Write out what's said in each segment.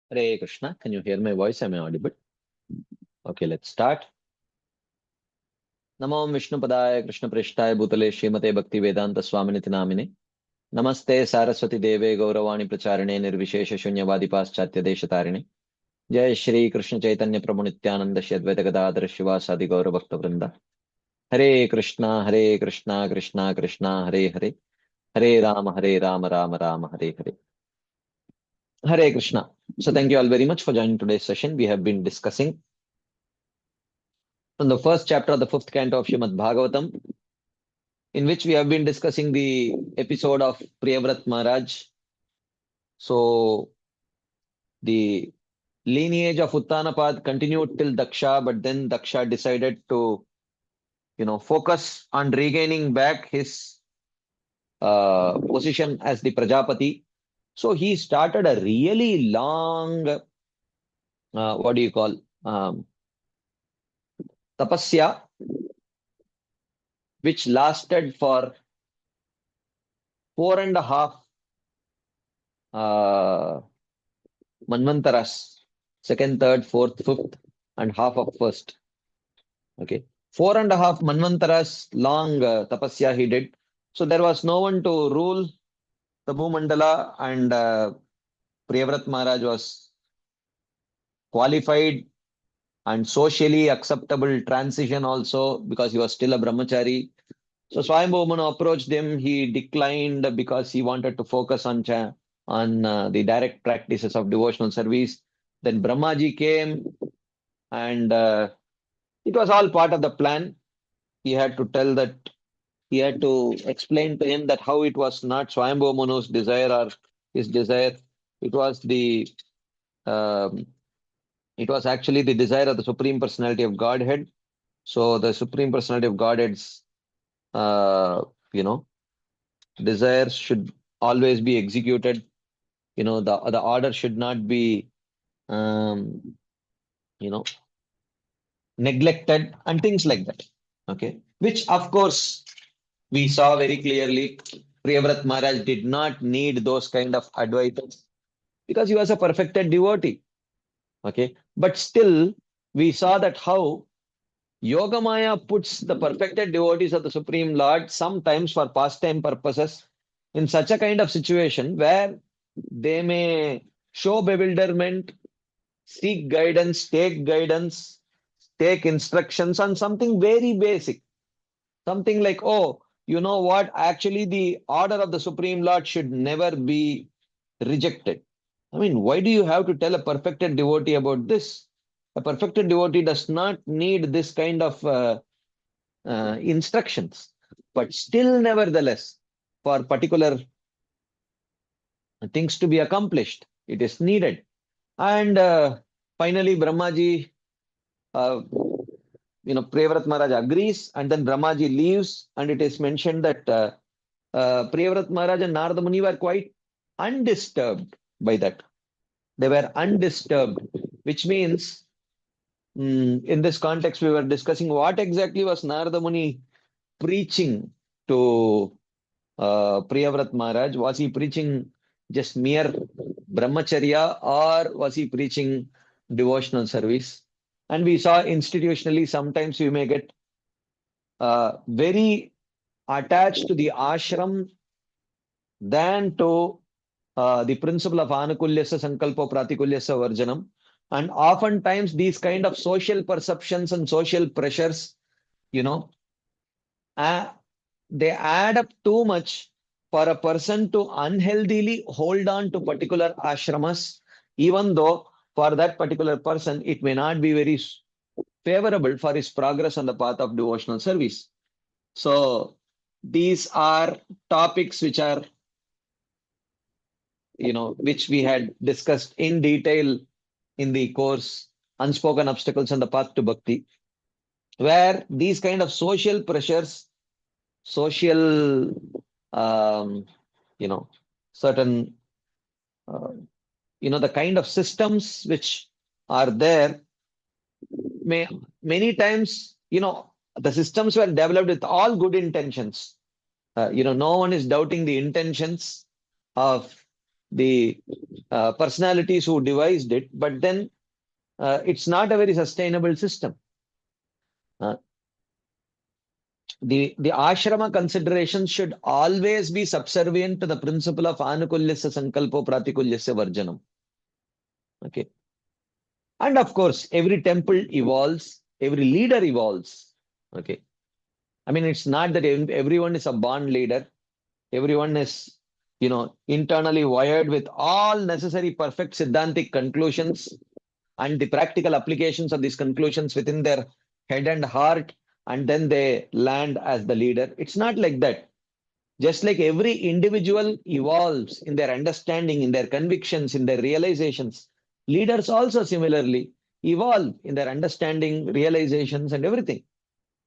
Hare Krishna. Can you hear my voice? Am I audible? Okay, let's start. Namo Vishnu Padaya Krishna Prishthaya Bhutale Srimate Bhakti Vedanta Swaminiti Namine. Namaste Saraswati Deve Gauravani Pracharine Nirvishesha Shunyavadi Paschatya Deshatarine. Jai Shri Krishna Chaitanya Prabhu Nityananda Shri Advaita Gadadhara Shivasadi Gaura Bhakta Vrinda. Hare Krishna, Hare Krishna, Krishna Krishna, Hare Hare. Hare Rama, Hare Rama, Rama Rama, Hare Hare. Hare Krishna. So thank you all very much for joining today's session. We have been discussing from the first chapter of the fifth canto of Srimad Bhagavatam, in which we have been discussing the episode of Priyavrat Maharaj. So the lineage of Uttanapad continued till Daksha, but then Daksha decided to, focus on regaining back his position as the Prajapati. So he started a really long, what do you call, tapasya, which lasted for 4.5 Manvantaras, second, third, fourth, fifth, and half of first. Okay. 4.5 Manvantaras long tapasya he did. So there was no one to rule the Bhumandala, and Priyavrat Maharaj was qualified and socially acceptable transition also because he was still a brahmachari. So Swayambhu Manu approached him. He declined because he wanted to focus on the direct practices of devotional service. Then Brahmaji came, and it was all part of the plan. He had to explain to him that how it was not Swayambhu Manu's desire or his desire. It was um, it was actually the desire of the Supreme Personality of Godhead. So the Supreme Personality of Godhead's uh, you know desires should always be executed. The order should not be um, you know neglected and things like that. Okay, which of course we saw very clearly. Priyavrat Maharaj did not need those kind of advices because he was a perfected devotee. Okay, but still we saw that how Yogamaya puts the perfected devotees of the Supreme Lord sometimes for pastime purposes in such a kind of situation where they may show bewilderment, seek guidance, take instructions on something very basic. Something like, oh, you know what? Actually, the order of the Supreme Lord should never be rejected. I mean, why do you have to tell a perfected devotee about this? A perfected devotee does not need this kind of instructions. But still, nevertheless, for particular things to be accomplished, it is needed. And finally, Brahmaji, uh, Priyavrat Maharaj agrees, and then Brahmaji leaves, and it is mentioned that Priyavrat Maharaj and Narada Muni were quite undisturbed by that. They were undisturbed, which means in this context, we were discussing what exactly was Narada Muni preaching to Priyavrat Maharaj. Was he preaching just mere brahmacharya, or was he preaching devotional service? And we saw institutionally sometimes we may get very attached to the ashram than to the principle of anukulyasya sankalpo pratikulyasya varjanam. And oftentimes these kind of social perceptions and social pressures, you know, uh, they add up too much for a person to unhealthily hold on to particular ashramas, even though for that particular person it may not be very favorable for his progress on the path of devotional service. So these are topics which are, which we had discussed in detail in the course Unspoken Obstacles on the Path to Bhakti, where these kind of social pressures, social, um, you know, certain, uh, the kind of systems which are there, many times, the systems were developed with all good intentions. No one is doubting the intentions of the personalities who devised it, but then it's not a very sustainable system. Uh, the ashrama considerations should always be subservient to the principle of anukulyasya sankalpo pratikulyasya varjanam. Okay. And of course, every temple evolves, every leader evolves. Okay. I mean, it's not that everyone is a born leader. Everyone is, internally wired with all necessary perfect Siddhantic conclusions and the practical applications of these conclusions within their head and heart, and then they land as the leader. It's not like that. Just like every individual evolves in their understanding, in their convictions, in their realizations, leaders also similarly evolve in their understanding, realizations, and everything.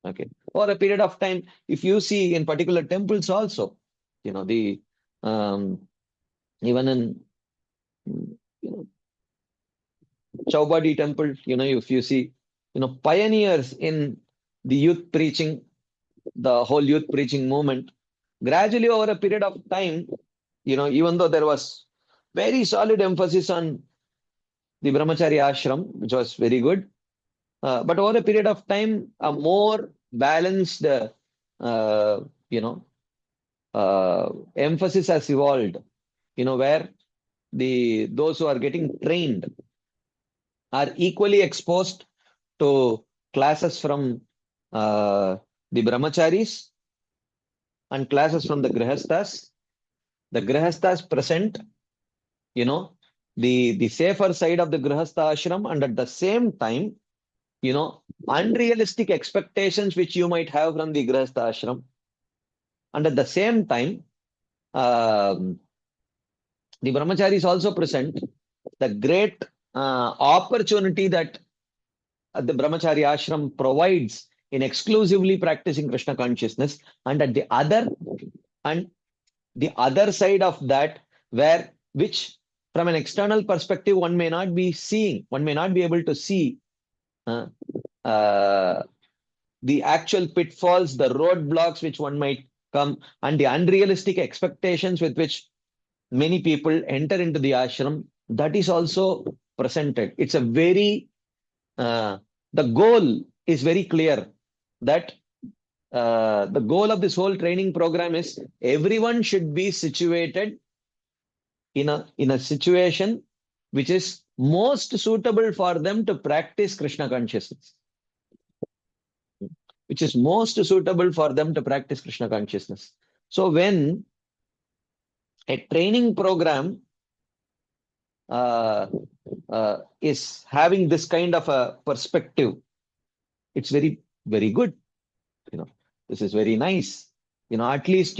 Okay. For a period of time, if you see in particular temples also, the even in Chowbadi temple, if you see, pioneers in the youth preaching, the whole youth preaching movement, gradually over a period of time, even though there was very solid emphasis on the Brahmachari ashram, which was very good, but over a period of time, a more balanced, you know, emphasis has evolved, where those who are getting trained are equally exposed to classes from the brahmacharis and classes from the grihasthas. The grihasthas present, the safer side of the grihastha ashram, and at the same time, unrealistic expectations which you might have from the grihastha ashram, and at the same time, um, the brahmacharis also present the great opportunity that the brahmachari ashram provides in exclusively practicing Krishna consciousness, and at and the other side of that, which from an external perspective one may not be seeing, one may not be able to see uh, uh, the actual pitfalls, the roadblocks which one might come, and the unrealistic expectations with which many people enter into the ashram. That is also presented. It's a very the goal is very clear, that the goal of this whole training program is everyone should be situated in a situation which is most suitable for them to practice Krishna consciousness. Which is most suitable for them to practice Krishna consciousness. So when a training program is having this kind of a perspective, it's very, very good. This is very nice. At least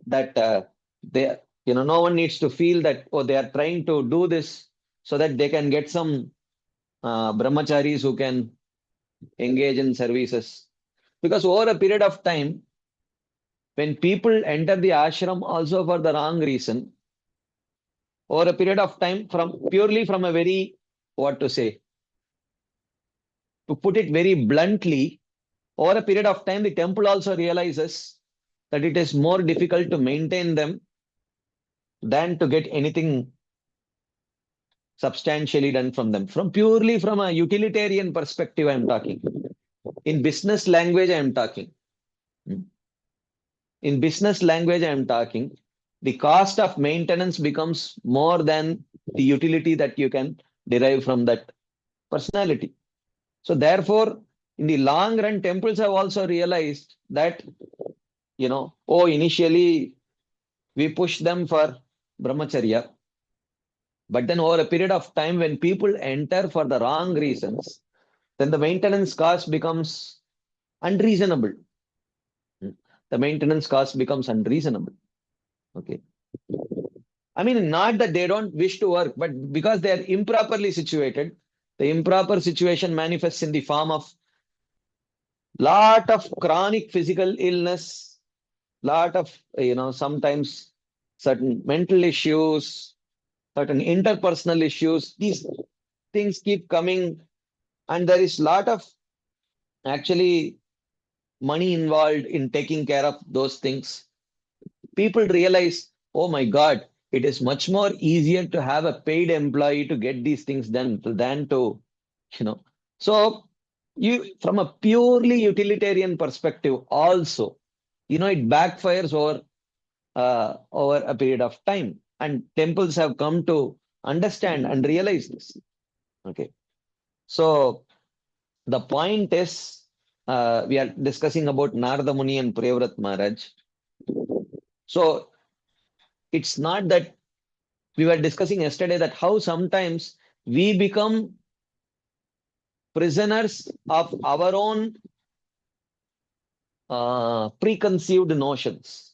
that they, no one needs to feel that, oh, they are trying to do this so that they can get some brahmacharis who can engage in services. Because over a period of time, when people enter the ashram also for the wrong reason, over a period of time, purely from a very, what to say, to put it very bluntly, over a period of time, the temple also realizes that it is more difficult to maintain them than to get anything substantially done from them. Purely from a utilitarian perspective, I am talking. In business language, I am talking. In business language, I am talking. The cost of maintenance becomes more than the utility that you can derive from that personality. So therefore, in the long run, temples have also realized that, initially we push them for brahmacharya. But then over a period of time, when people enter for the wrong reasons, then the maintenance cost becomes unreasonable. The maintenance cost becomes unreasonable. Okay. I mean, not that they don't wish to work, but because they are improperly situated, the improper situation manifests in the form of lot of chronic physical illness, lot of, sometimes certain mental issues, certain interpersonal issues. These things keep coming, and there is lot of actually money involved in taking care of those things. People realize, oh my God, it is much more easier to have a paid employee to get these things done than to, you know. So you, from a purely utilitarian perspective, also, it backfires over a period of time. And temples have come to understand and realize this. Okay. So the point is, we are discussing about Narada Muni and Priyavrat Maharaj. So it's not that we were discussing yesterday that how sometimes we become prisoners of our own preconceived notions.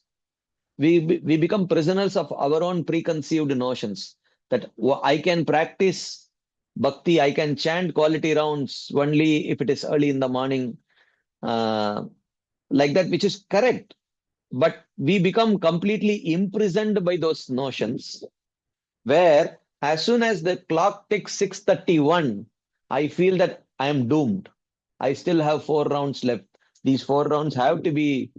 We become prisoners of our own preconceived notions that I can practice bhakti, I can chant quality rounds only if it is early in the morning, like that, which is correct. But we become completely imprisoned by those notions, where as soon as the clock ticks 6:31, I feel that I am doomed. I still have 4 rounds left. These 4 rounds have to be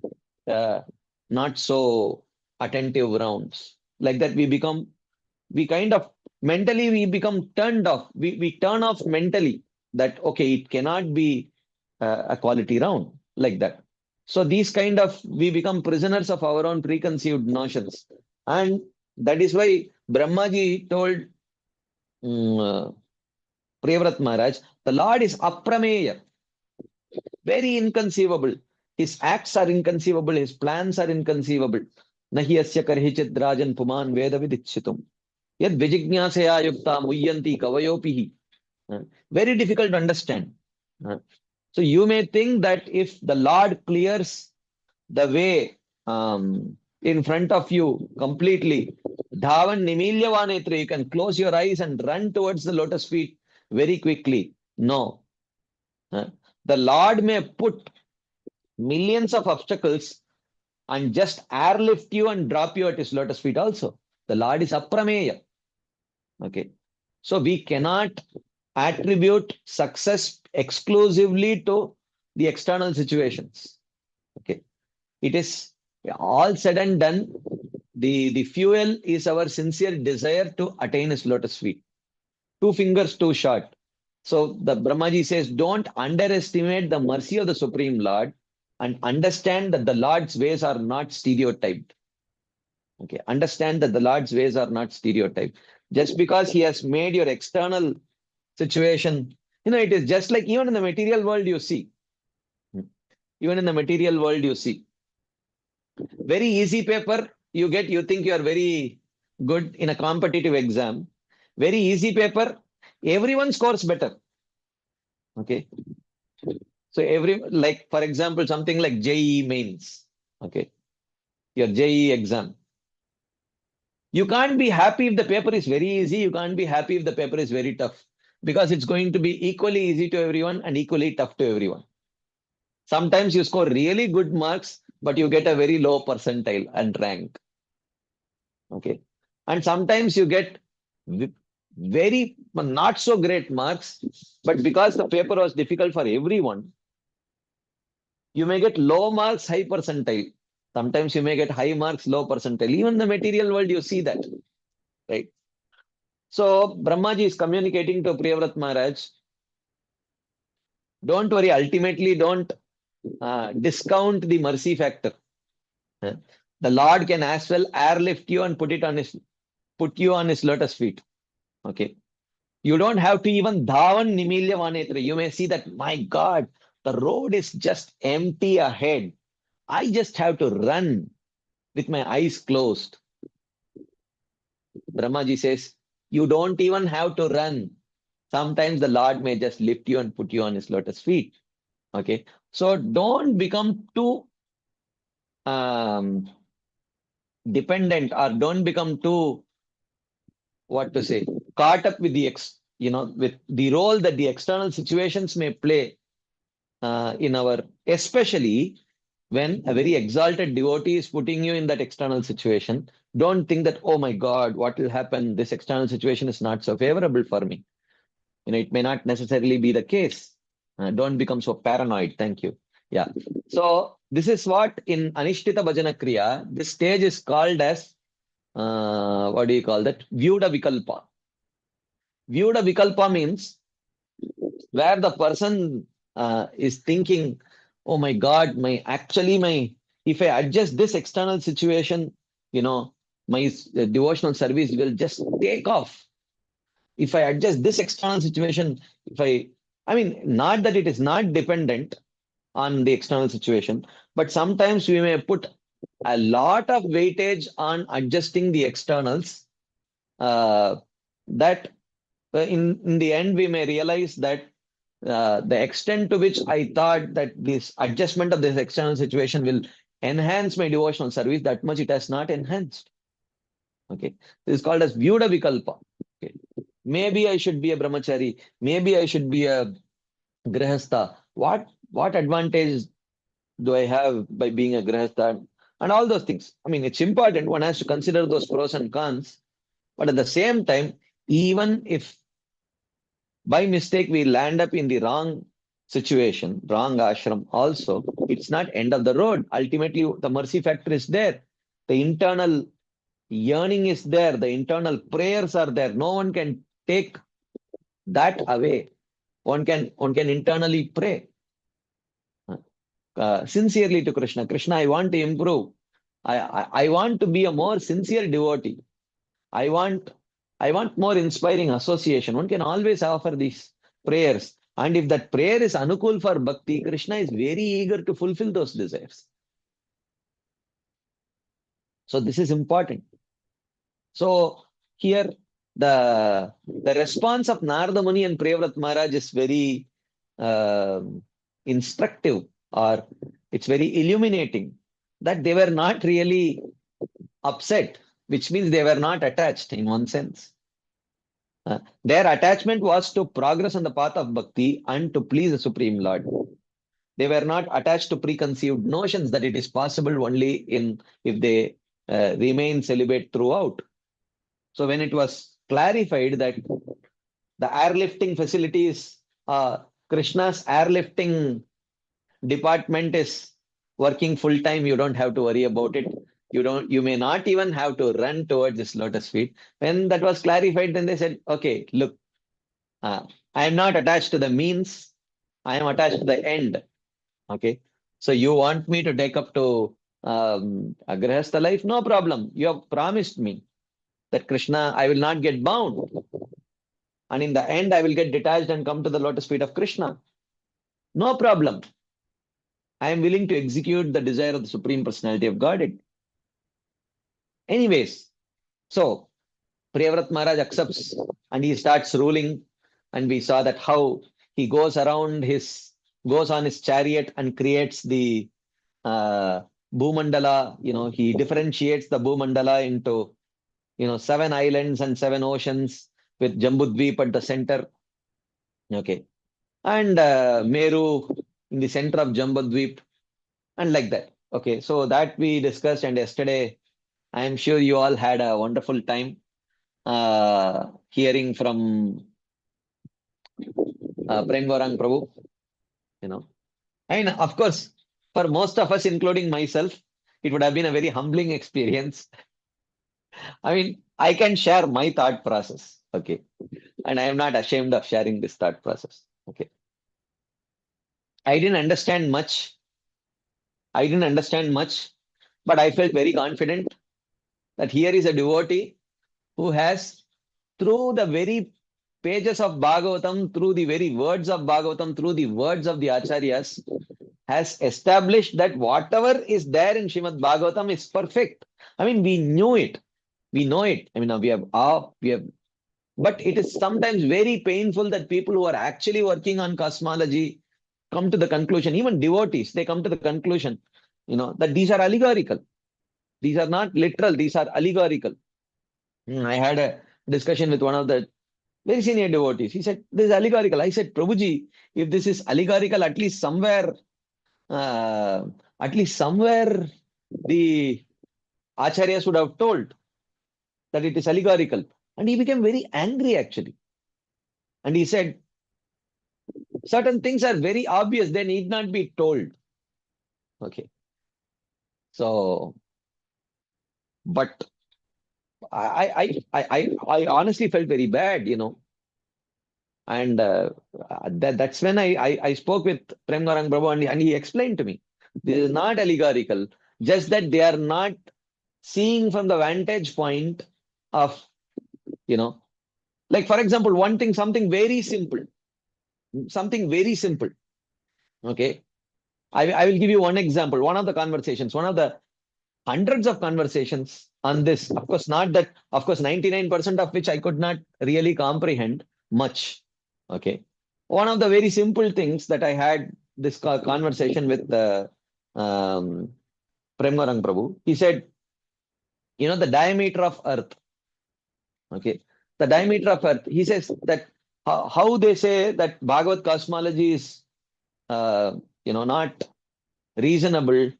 uh, not so attentive rounds. Like that, we kind of mentally, we become turned off. We turn off mentally that, okay, it cannot be a quality round, like that. So these kind of, we become prisoners of our own preconceived notions. And that is why Brahmaji told uh, Priyavrat Maharaj, the Lord is aprameya, very inconceivable. His acts are inconceivable, his plans are inconceivable. Nahi asya karhichit rajan puman veda vidichitum. Yad vijignyasaya yukta muyyanti kavayopihi. Very difficult to understand. Uh, So you may think that if the Lord clears the way in front of you completely, Dhavan Nimilyavanetri, you can close your eyes and run towards the lotus feet very quickly. No. Uh, The Lord may put millions of obstacles and just airlift you and drop you at his lotus feet also. The Lord is aprameya. Okay. So we cannot attribute success exclusively to the external situations. Okay. It is all said and done. The fuel is our sincere desire to attain his lotus feet. 2 fingers too short. So the Brahmaji says, don't underestimate the mercy of the Supreme Lord and understand that the Lord's ways are not stereotyped. Okay. Understand that the Lord's ways are not stereotyped. Just because he has made your external situation, it is just like even in the material world you see. Even in the material world you see. Very easy paper you get, you think you are very good in a competitive exam. Very easy paper, everyone scores better. Okay. So like for example, something like JEE mains. Okay. Your JEE exam. You can't be happy if the paper is very easy. You can't be happy if the paper is very tough, because it's going to be equally easy to everyone and equally tough to everyone. Sometimes you score really good marks, but you get a very low percentile and rank. Okay. And sometimes you get very not so great marks, but because the paper was difficult for everyone, you may get low marks, high percentile. Sometimes you may get high marks, low percentile. Even in the material world, you see that, right? So Brahmaji is communicating to Priyavrat Maharaj, don't worry, ultimately don't discount the mercy factor. The Lord can as well airlift you and put you on his lotus feet. Okay. You don't have to even dhavan nimilya vanetra. You may see that, my God, the road is just empty ahead. I just have to run with my eyes closed. Brahmaji says, you don't even have to run. Sometimes the Lord may just lift you and put you on his lotus feet. Okay. So don't become too um, dependent, or don't become too, what to say, caught up with with the role that the external situations may play in our, especially when a very exalted devotee is putting you in that external situation. Don't think that, oh my God, what will happen? This external situation is not so favorable for me. It may not necessarily be the case. Don't become so paranoid. Thank you. Yeah. So this is what in Anishtita Bhajana Kriya, this stage is called as what do you call that? Vyuda Vikalpa. Vyuda Vikalpa means where the person is thinking, oh my God, if I adjust this external situation, my devotional service will just take off. If I adjust this external situation, not that it is not dependent on the external situation, but sometimes we may put a lot of weightage on adjusting the externals, that in the end we may realize that the extent to which I thought that this adjustment of this external situation will enhance my devotional service, that much it has not enhanced. Okay, this is called as Vyuda Vikalpa. Okay, maybe I should be a brahmachari, maybe I should be a grihastha. What advantage do I have by being a grihastha? And all those things. It's important. One has to consider those pros and cons. But at the same time, even if by mistake we land up in the wrong situation, wrong ashram also, it's not end of the road. Ultimately, the mercy factor is there. The internal yearning is there. The internal prayers are there. No one can take that away. One can internally pray sincerely to Krishna. Krishna, I want to improve. I want to be a more sincere devotee. I want more inspiring association. One can always offer these prayers. And if that prayer is anukul for bhakti, Krishna is very eager to fulfill those desires. So this is important. So here the response of Narada Muni and Priyavrat Maharaj is very instructive, or it's very illuminating, that they were not really upset, which means they were not attached in one sense. Their attachment was to progress on the path of bhakti and to please the Supreme Lord. They were not attached to preconceived notions that it is possible only if they remain celibate throughout. So when it was clarified that the airlifting facilities, Krishna's airlifting department is working full time, you don't have to worry about it. You may not even have to run towards this lotus feet. When that was clarified, then they said, okay, look, I am not attached to the means. I am attached to the end. Okay. So you want me to take up to a grihastha life? No problem. You have promised me that Krishna, I will not get bound. And in the end, I will get detached and come to the lotus feet of Krishna. No problem. I am willing to execute the desire of the Supreme Personality of Godhead. Anyways, so Priyavrat Maharaj accepts and he starts ruling. And we saw that how he goes on his chariot and creates the Bhumandala. He differentiates the Bhumandala into, 7 islands and 7 oceans with Jambudvip at the center. Okay. And Meru in the center of Jambudvip, and like that. Okay. So that we discussed, and yesterday, I am sure you all had a wonderful time hearing from Prem Gaurang Prabhu, And of course, for most of us, including myself, it would have been a very humbling experience. I can share my thought process. Okay. And I am not ashamed of sharing this thought process. Okay. I didn't understand much. But I felt very confident that here is a devotee who has, through the very pages of Bhagavatam, through the very words of Bhagavatam, through the words of the Acharyas, has established that whatever is there in Srimad Bhagavatam is perfect. We knew it. We know it. But it is sometimes very painful that people who are actually working on cosmology come to the conclusion, even devotees, they come to the conclusion, that these are allegorical. These are not literal, these are allegorical. I had a discussion with one of the very senior devotees. He said, this is allegorical. I said, Prabhuji, if this is allegorical, at least somewhere the acharyas would have told that it is allegorical. And he became very angry actually. And he said, certain things are very obvious, they need not be told. Okay. So, but I honestly felt very bad, and that's when I spoke with Prem Narang Prabhu, and he explained to me, this is not allegorical, just that they are not seeing from the vantage point of, you know, like for example, one thing, something very simple. Okay. I will give you one example, one of the conversations, one of the hundreds of conversations on this. Of course, not that, of course, 99% of which I could not really comprehend much. Okay. One of the very simple things that I had this conversation with um, Premgarang Prabhu, he said, the diameter of Earth. Okay. The diameter of Earth. He says that how they say that Bhagavad cosmology is, not reasonable.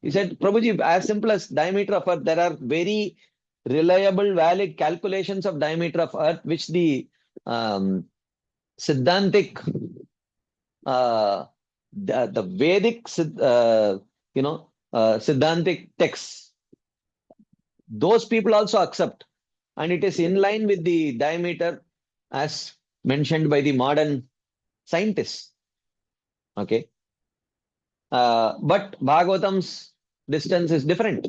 He said, Prabhuji, as simple as diameter of Earth, there are very reliable, valid calculations of diameter of Earth, which the um, Siddhantic, uh, the Vedic, Siddhantic texts, those people also accept. And it is in line with the diameter as mentioned by the modern scientists. Okay. But Bhagavatam's distance is different.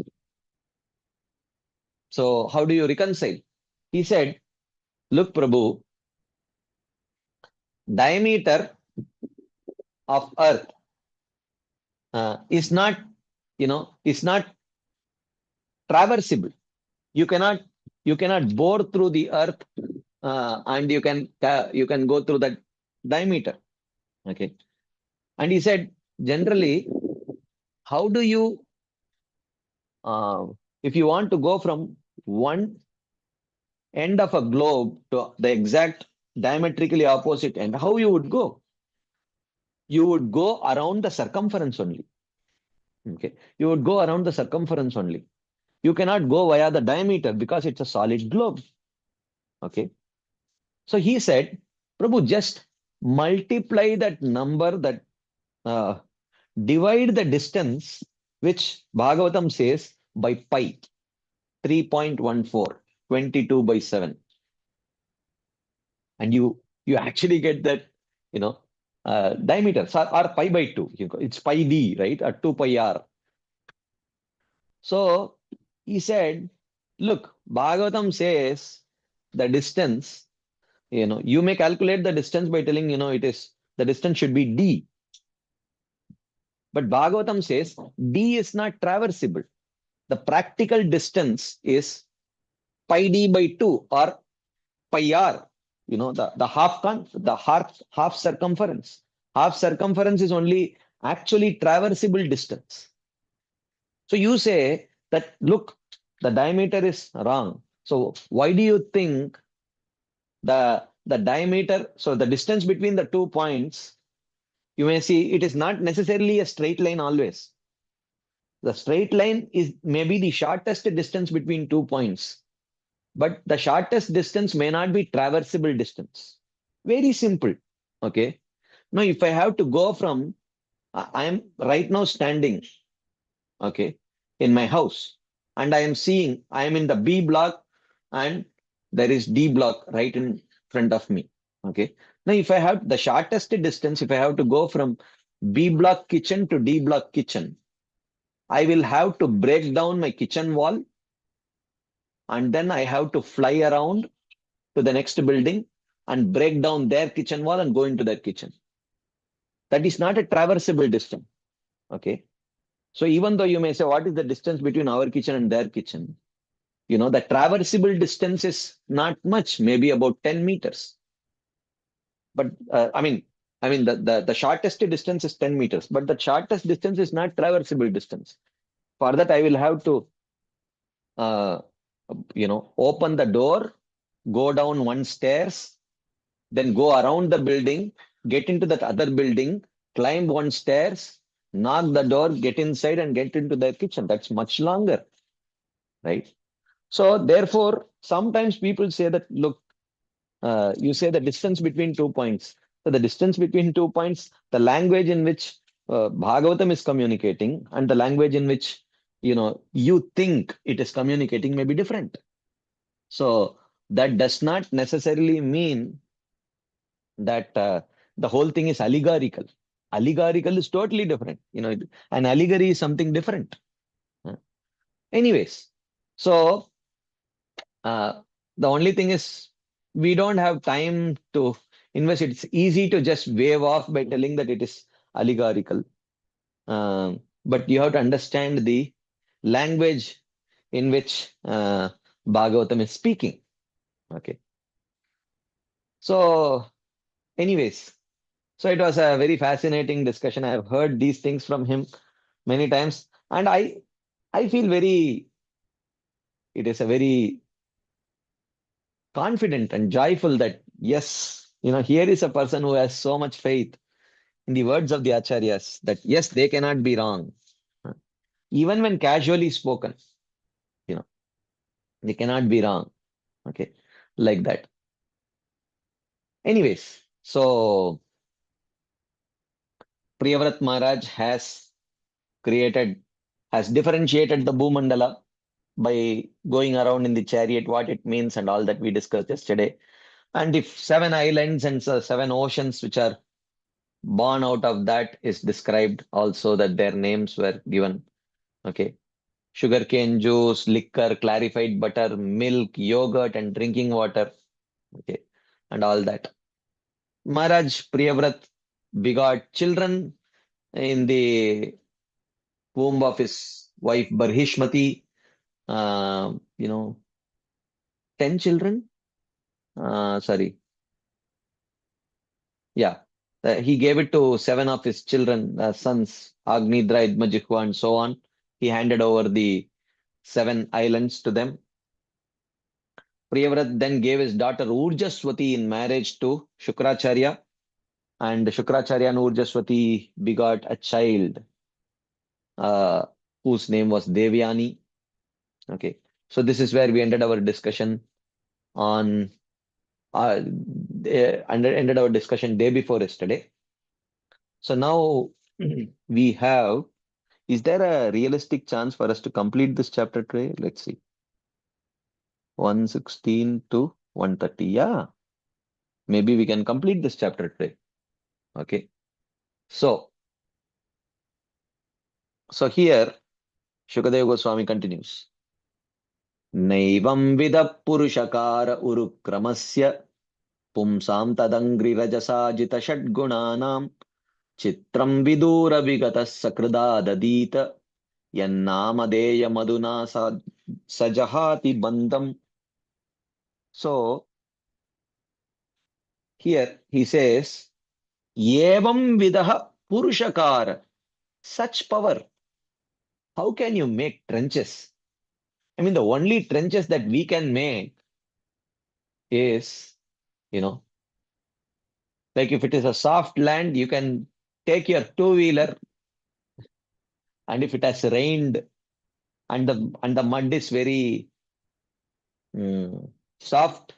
So how do you reconcile? He said, look, Prabhu, diameter of Earth is not, is not traversable. You cannot, you cannot bore through the Earth, and you can go through that diameter. Okay. And he said, generally, how do you, uh, if you want to go from one end of a globe to the exact diametrically opposite end, how you would go? You would go around the circumference only. Okay. You would go around the circumference only. You cannot go via the diameter because it's a solid globe. Okay. So he said, Prabhu, just multiply that number, that uh, divide the distance, which Bhagavatam says by pi, 3.14, 22/7. And you actually get that, diameter, or pi by 2. It's pi d, right? Or 2 pi r. So he said, look, Bhagavatam says the distance, you may calculate the distance by telling, the distance should be d. But Bhagavatam says d is not traversable. The practical distance is pi d by 2 or pi r, the half circumference. Half circumference is only actually traversable distance. So you say that, look, the diameter is wrong. So why do you think the diameter, so the distance between the 2 points, you may see it is not necessarily a straight line always. The straight line is maybe the shortest distance between 2 points, but the shortest distance may not be traversable distance. Very simple. Okay. Now, if I have to go from, I am right now standing, okay, in my house, and I am in the B block, and there is D block right in front of me. Okay. Now, if I have the shortest distance, if I have to go from B block kitchen to D block kitchen, I will have to break down my kitchen wall, and then I have to fly around to the next building and break down their kitchen wall and go into their kitchen. That is not a traversable distance. Okay. So even though you may say, what is the distance between our kitchen and their kitchen? The traversable distance is not much, maybe about 10 meters. But the shortest distance is 10 meters, but the shortest distance is not traversable distance. For that, I will have to, open the door, go down one stairs, then go around the building, get into that other building, climb one stairs, knock the door, get inside and get into the kitchen. That's much longer, right? So therefore, sometimes people say that, look, you say the distance between 2 points. So the distance between 2 points, the language in which Bhagavatam is communicating and the language in which you think it is communicating may be different. So that does not necessarily mean that the whole thing is allegorical. Allegorical is totally different. An allegory is something different. Uh, Anyways, so the only thing is we don't have time to invest. It's easy to just wave off by telling that it is allegorical. But you have to understand the language in which Bhagavatam is speaking. Okay. So, anyways, so it was a very fascinating discussion. I have heard these things from him many times, and I feel it is a very confident and joyful that yes, here is a person who has so much faith in the words of the acharyas that yes, they cannot be wrong, even when casually spoken. You know, they cannot be wrong. Okay, like that. Anyways, so Priyavrat Maharaj created, has differentiated the Bhumandala by going around in the chariot, what it means, and all that we discussed yesterday. And if 7 islands and seven oceans which are born out of that is described also, that their names were given. Okay. Sugarcane juice, liquor, clarified butter, milk, yogurt, and drinking water. Okay. And all that. Maharaj Priyavrat begot children in the womb of his wife Barhishmati. 10 children. Sorry. Yeah. He gave it to seven of his children, sons, Agnidra, Idmajihva, and so on. He handed over the 7 islands to them. Priyavrat then gave his daughter Urjaswati in marriage to Shukracharya, and Shukracharya and Urjaswati begot a child uh, whose name was Devyani. Okay, so this is where we ended our discussion on ended our discussion day before yesterday. So now we have. Is there a realistic chance for us to complete this chapter today? Let's see. 116 to 130. Yeah, maybe we can complete this chapter today. Okay. So here Shukadeva Goswami continues. Naivam vida purushakara urukramasya pumsam tadangri rajasajita षड्गुणानां chitram vidura vigata sakridadadita yannamadaya maduna sajahati bandam. So here he says, Yevam vidaha purushakara. Such power. How can you make trenches? I mean, the only trenches that we can make is, you know, like if it is a soft land, you can take your two-wheeler, and if it has rained and the mud is very soft,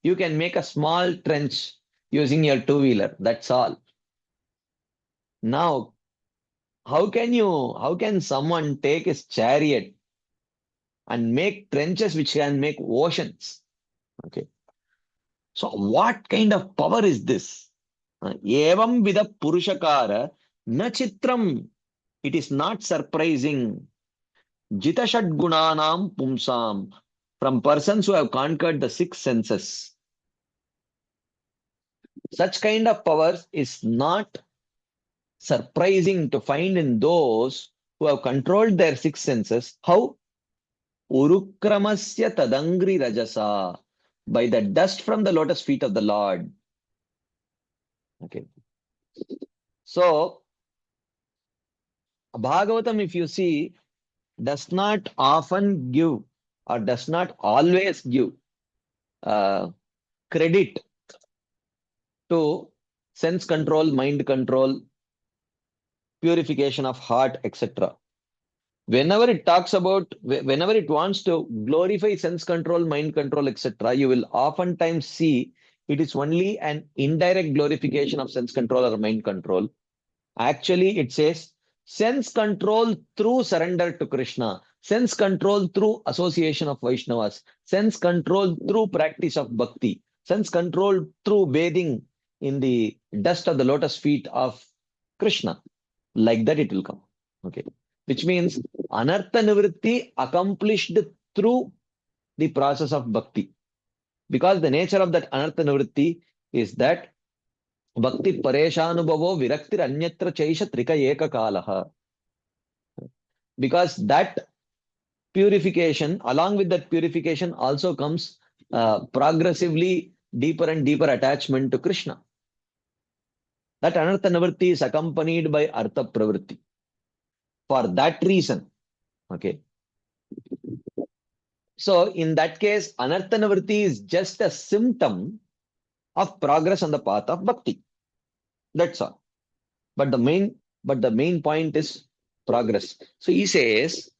you can make a small trench using your two-wheeler. That's all. Now, how can someone take his chariot and make trenches which can make oceans? Okay. So what kind of power is this? Evam vida purushakara na chitram. It is not surprising. Jita gunanam pumsam. From persons who have conquered the 6 senses. Such kind of power is not surprising to find in those who have controlled their 6 senses. How? Urukramasya tadangri rajasa. By the dust from the lotus feet of the Lord. Okay. So, Bhagavatam, if you see, does not often give or does not always give credit to sense control, mind control, purification of heart, etc. Whenever it talks about, whenever it wants to glorify sense control, mind control, etc., you will oftentimes see it is only an indirect glorification of sense control or mind control. Actually, it says sense control through surrender to Krishna, sense control through association of Vaishnavas, sense control through practice of bhakti, sense control through bathing in the dust of the lotus feet of Krishna. Like that it will come. Okay. Which means anartha nivritti accomplished through the process of bhakti. Because the nature of that anartha nivritti is that bhakti pareshanubhavo viraktir anyatra chaisha trika eka kalaha. Because that purification, along with that purification, also comes progressively deeper and deeper attachment to Krishna. That anartha nivritti is accompanied by artha pravritti. For that reason, okay. So in that case, anartha nivritti is just a symptom of progress on the path of bhakti. That's all. But the main point is progress. So he says,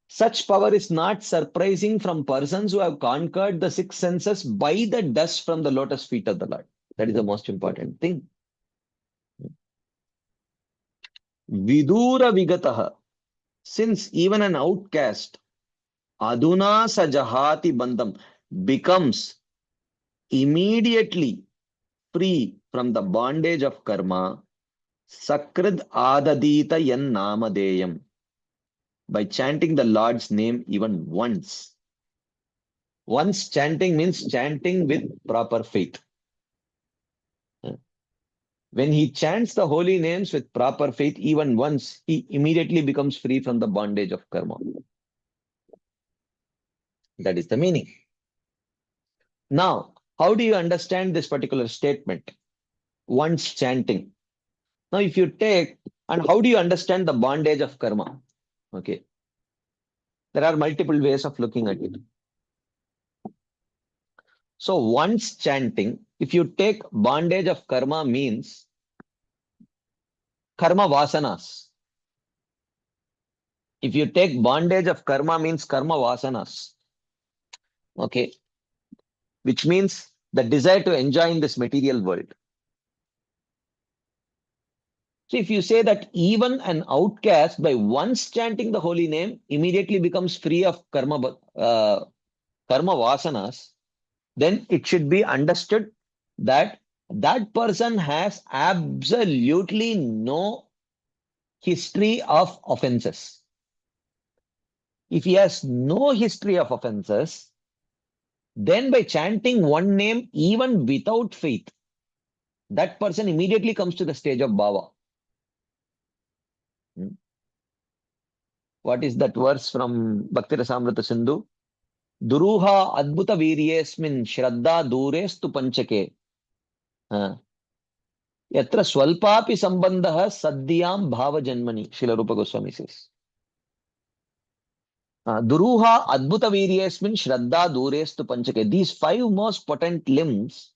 such power is not surprising from persons who have conquered the six senses by the dust from the lotus feet of the Lord. That is the most important thing. Vidura vigataha. Since even an outcast, aduna sajahati bandham, becomes immediately free from the bondage of karma, sakrid adadita yan namadeyam, by chanting the Lord's name even once. Once chanting means chanting with proper faith. When he chants the holy names with proper faith, even once, he immediately becomes free from the bondage of karma. That is the meaning. Now, how do you understand this particular statement? Once chanting. Now, if you take, and how do you understand the bondage of karma? Okay. There are multiple ways of looking at it. So, once chanting, if you take bondage of karma means karma vasanas. If you take bondage of karma means karma vasanas. Okay. Which means the desire to enjoy in this material world. So if you say that even an outcast, by once chanting the holy name, immediately becomes free of karma vasanas, then it should be understood that that person has absolutely no history of offenses. If he has no history of offenses, then by chanting one name, even without faith, that person immediately comes to the stage of bhava. What is that verse from Bhakti Rasamrita Sindhu? Duruha adbhuta viryesmin shraddha durestu panchake. Yatra swalpapi sambandha saddhyam bhava janmani. Srila Rupa Goswami says. Duruha adbhuta viryesmin shraddha durestu panchake. These five most potent limbs,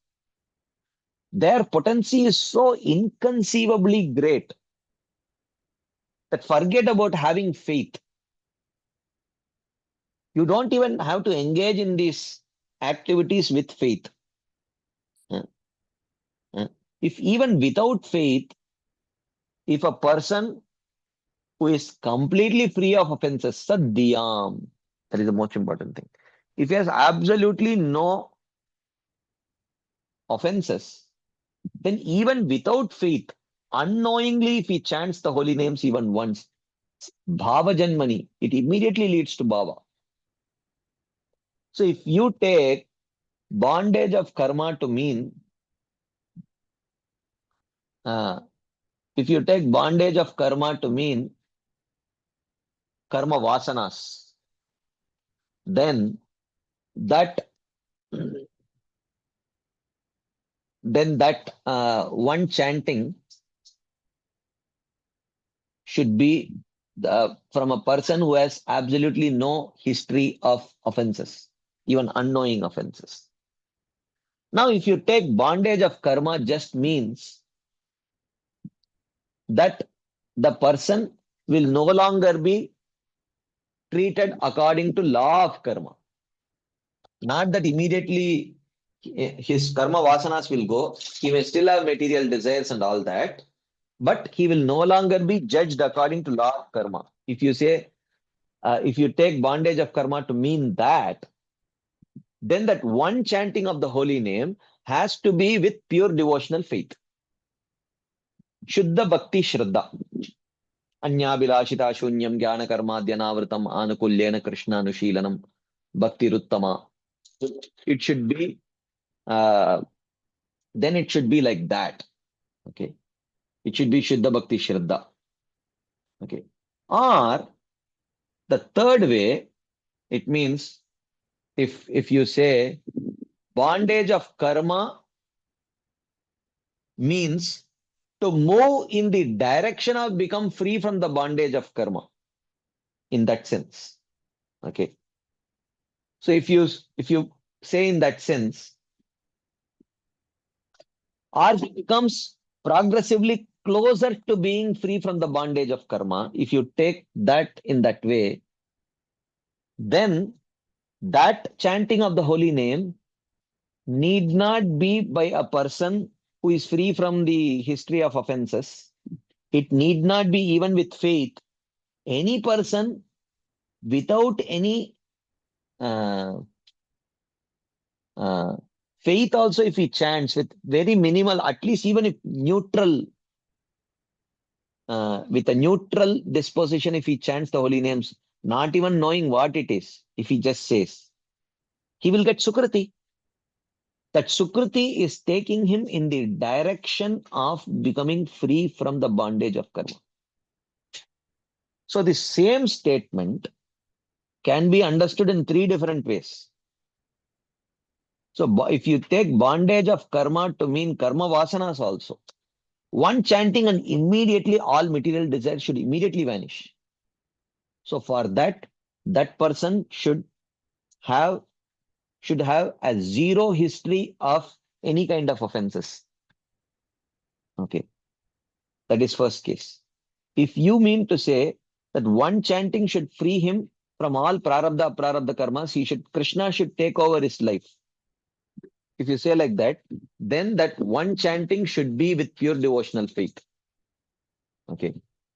their potency is so inconceivably great that forget about having faith. You don't even have to engage in these activities with faith. If even without faith, if a person who is completely free of offenses, sadhyam, that is the most important thing. If he has absolutely no offenses, then even without faith, unknowingly, if he chants the holy names even once, bhava janmani, it immediately leads to bhava. So if you take bondage of karma to mean, if you take bondage of karma to mean karma vasanas, then that one chanting should be from a person who has absolutely no history of offenses, even unknowing offenses. Now, if you take bondage of karma, just means that the person will no longer be treated according to law of karma. Not that immediately his karma vasanas will go. He may still have material desires and all that. but he will no longer be judged according to law of karma. If you say, if you take bondage of karma to mean that, then that one chanting of the holy name has to be with pure devotional faith. Shuddha bhakti shraddha. Anyabhilashita shunyam jnana karmadhyanavritam anukulyena krishna anushilanam bhakti ruttama. It should be, uh, then it should be like that. Okay. It should be Shuddha Bhakti Shraddha. Okay. Or the third way, it means if you say bondage of karma means to move in the direction of become free from the bondage of karma. In that sense. Okay. So if you say in that sense, or he becomes progressively closer to being free from the bondage of karma, if you take that in that way, then that chanting of the holy name need not be by a person who is free from the history of offenses. It need not be even with faith. Any person without any uh, uh, faith also, if he chants with very minimal, at least even if neutral, with a neutral disposition, if he chants the holy names, not even knowing what it is, if he just says, he will get Sukriti. That Sukriti is taking him in the direction of becoming free from the bondage of karma. So the same statement can be understood in three different ways. So if you take bondage of karma to mean karma vasanas also, one chanting and immediately all material desires should immediately vanish. So for that, that person have should have a zero history of any kind of offenses. Okay, that is first case. If you mean to say that one chanting should free him from all prarabdha, prarabdha karmas, Krishna should take over his life. If you say like that, then that one chanting should be with pure devotional faith. Okay.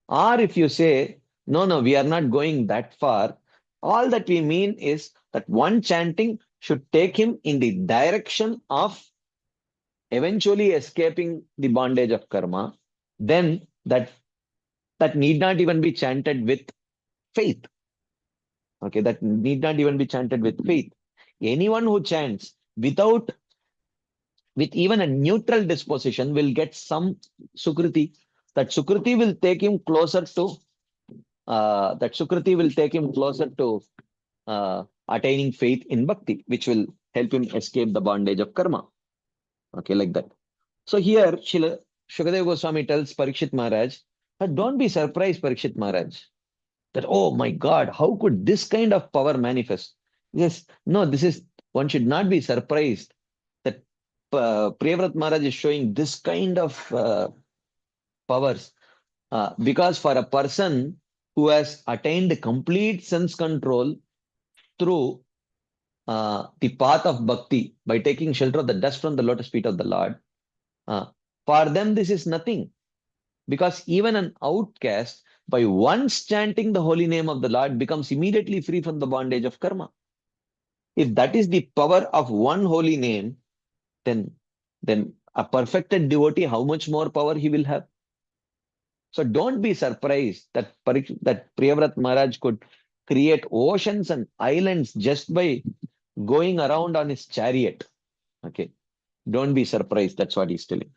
Or if you say, no, we are not going that far, all that we mean is that one chanting should take him in the direction of eventually escaping the bondage of karma, then that need not even be chanted with faith. Okay, that need not even be chanted with faith. Anyone who chants with even a neutral disposition will get some sukriti. That sukriti will take him closer to attaining faith in bhakti, which will help him escape the bondage of karma. Okay, like that. So here, Shukadeva Goswami tells Parikshit Maharaj, don't be surprised, Parikshit Maharaj, that, oh my God, how could this kind of power manifest? Yes, no, one should not be surprised that Priyavrat Maharaj is showing this kind of powers. Because for a person who has attained complete sense control through the path of bhakti by taking shelter of the dust from the lotus feet of the Lord, for them this is nothing. Because even an outcast, by once chanting the holy name of the Lord, becomes immediately free from the bondage of karma. If that is the power of one holy name, then a perfected devotee, how much more power he will have? So don't be surprised that Priyavrat Maharaj could create oceans and islands just by going around on his chariot. Okay. Don't be surprised. That's what he's telling.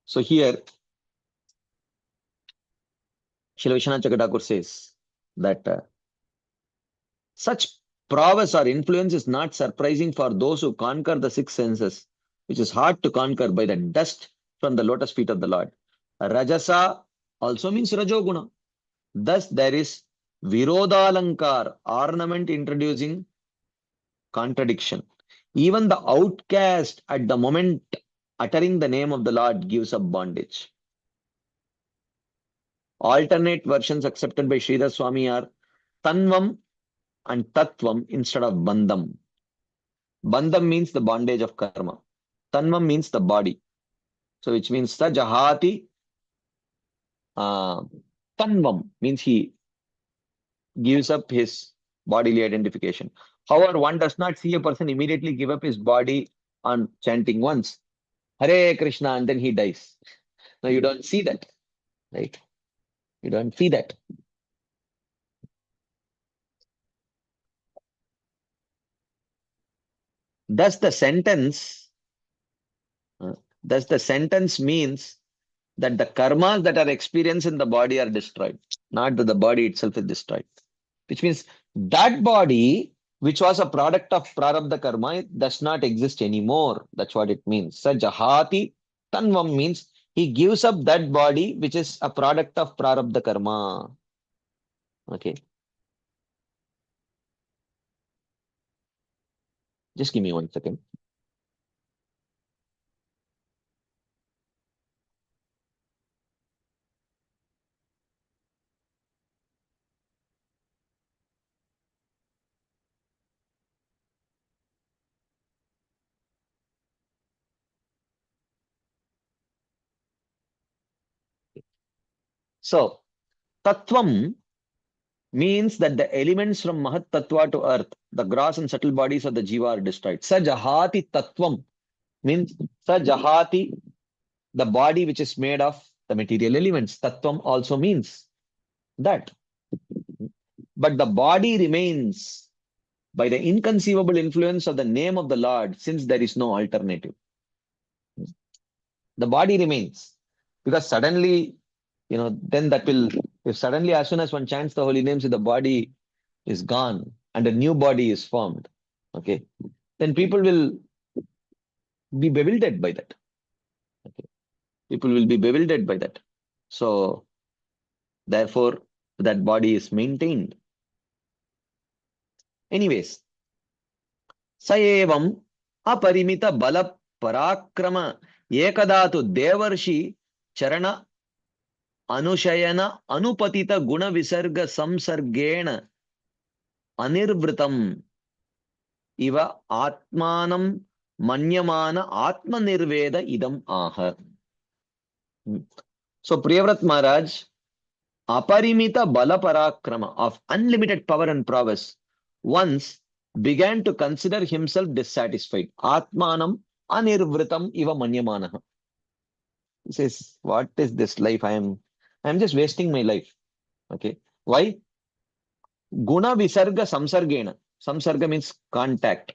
So here, Srila Vishwanath Chakatakur says that such prowess or influence is not surprising for those who conquer the six senses, which is hard to conquer by the dust from the lotus feet of the Lord. Rajasa also means Rajoguna. Thus, there is Virodalankar, ornament introducing contradiction. Even the outcast at the moment uttering the name of the Lord gives up bondage. Alternate versions accepted by Sridhar Swami are Tanvam and Tattvam instead of Bandham. Bandham means the bondage of karma. Tanvam means the body. So which means Sajahati Tanvam means he gives up his bodily identification. However, one does not see a person immediately give up his body on chanting once Hare Krishna and then he dies. No, you don't see that, right? You don't see that. Thus the sentence, uh, thus the sentence means that the karmas that are experienced in the body are destroyed, not that the body itself is destroyed. Which means that body, which was a product of prarabdha karma, does not exist anymore. That's what it means. Sajahati tanvam means he gives up that body, which is a product of prarabdha karma. Okay, just give me 1 second. So, tattvam means that the elements from Mahat Tattva to earth, the gross and subtle bodies of the Jiva are destroyed. Sajahati Tattvam means Sajahati, the body which is made of the material elements. Tattvam also means that. But the body remains by the inconceivable influence of the name of the Lord, since there is no alternative. The body remains. Because suddenly, then that will, if suddenly as soon as one chants the holy names, the body is gone and a new body is formed, okay, then people will be bewildered by that. Okay. People will be bewildered by that. So, therefore, that body is maintained. Anyways, sayevam aparimita bala parakrama ekadatu devarshi charana anushayana anupatita guna visarga samsargena anirvritam iva atmanam manyamana atmanirveda idam aha. So Priyavrat Maharaj, aparimita bala parakrama of unlimited power and prowess, once began to consider himself dissatisfied. Atmanam anirvritam iva manyamanaha. He says, what is this life? I'm just wasting my life. Okay. Why? Guna visarga samsargena. Samsarga means contact.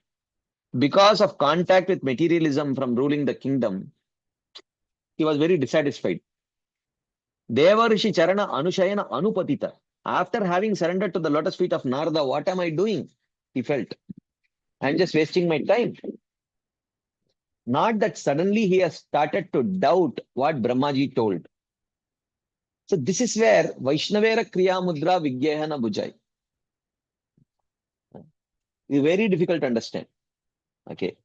Because of contact with materialism from ruling the kingdom, he was very dissatisfied. Devarishi Charana Anushayana Anupatita. After having surrendered to the lotus feet of Narada, what am I doing? He felt. I'm just wasting my time. Not that suddenly he has started to doubt what Brahmaji told. So this is where Vaishnavera Kriya Mudra Vigyahana Bhujai. It's very difficult to understand. Okay.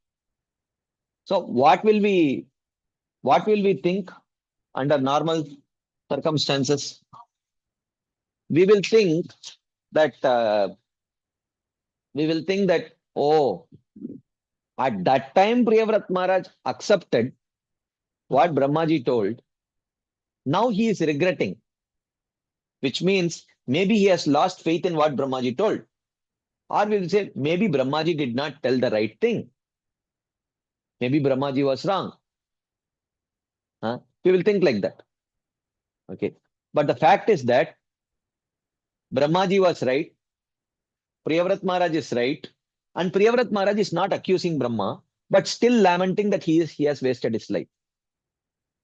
So what will we think under normal circumstances? We will think that oh, at that time Priyavrat Maharaj accepted what Brahmaji told. Now he is regretting, which means maybe he has lost faith in what Brahmaji told. Or we will say maybe Brahmaji did not tell the right thing. Maybe Brahmaji was wrong. We will think like that. Okay. But the fact is that Brahmaji was right, Priyavrat Maharaj is right, and Priyavrat Maharaj is not accusing Brahma, but still lamenting that he has wasted his life.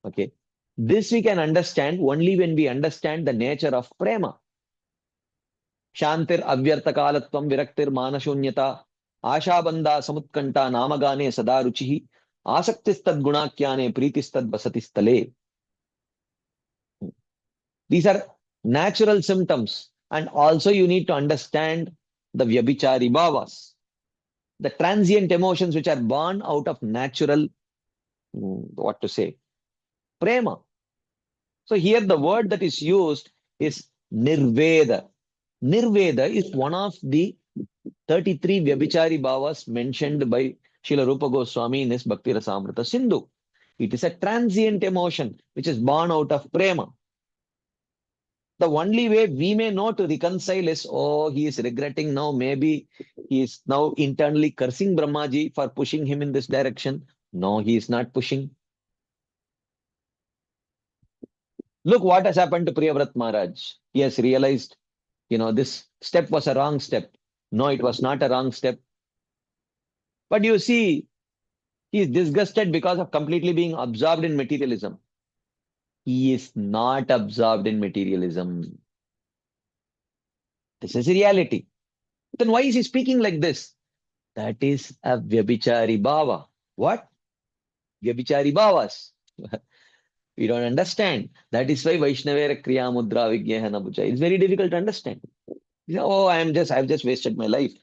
Okay. This we can understand only when we understand the nature of prema. Shantir avyartakalatvam viraktir manashunyata ashabanda samutkanta namagane sadaruchihi asaktistad gunakyane preetistad basatistale. These are natural symptoms. And also you need to understand the vyabhichari bhavas, the transient emotions which are born out of natural, prema. So here the word that is used is nirveda. Nirveda is one of the 33 vyabhichari bhavas mentioned by Srila Rupa Goswami in his Bhakti Rasamrita Sindhu. It is a transient emotion which is born out of prema. The only way we may know to reconcile is, oh, he is regretting now. Maybe he is now internally cursing Brahmaji for pushing him in this direction. No, he is not pushing. Look what has happened to Priyavrat Maharaj. He has realized, this step was a wrong step. No, it was not a wrong step. But you see, he is disgusted because of completely being absorbed in materialism. He is not absorbed in materialism. This is reality. Then why is he speaking like this? That is a Vyabhichari Bhava. What? Vyabhichari Bhavas. We don't understand. That is why Vaishnavera Kriya Mudra Vigyaha Nabucha. It's very difficult to understand. Oh, I've just wasted my life.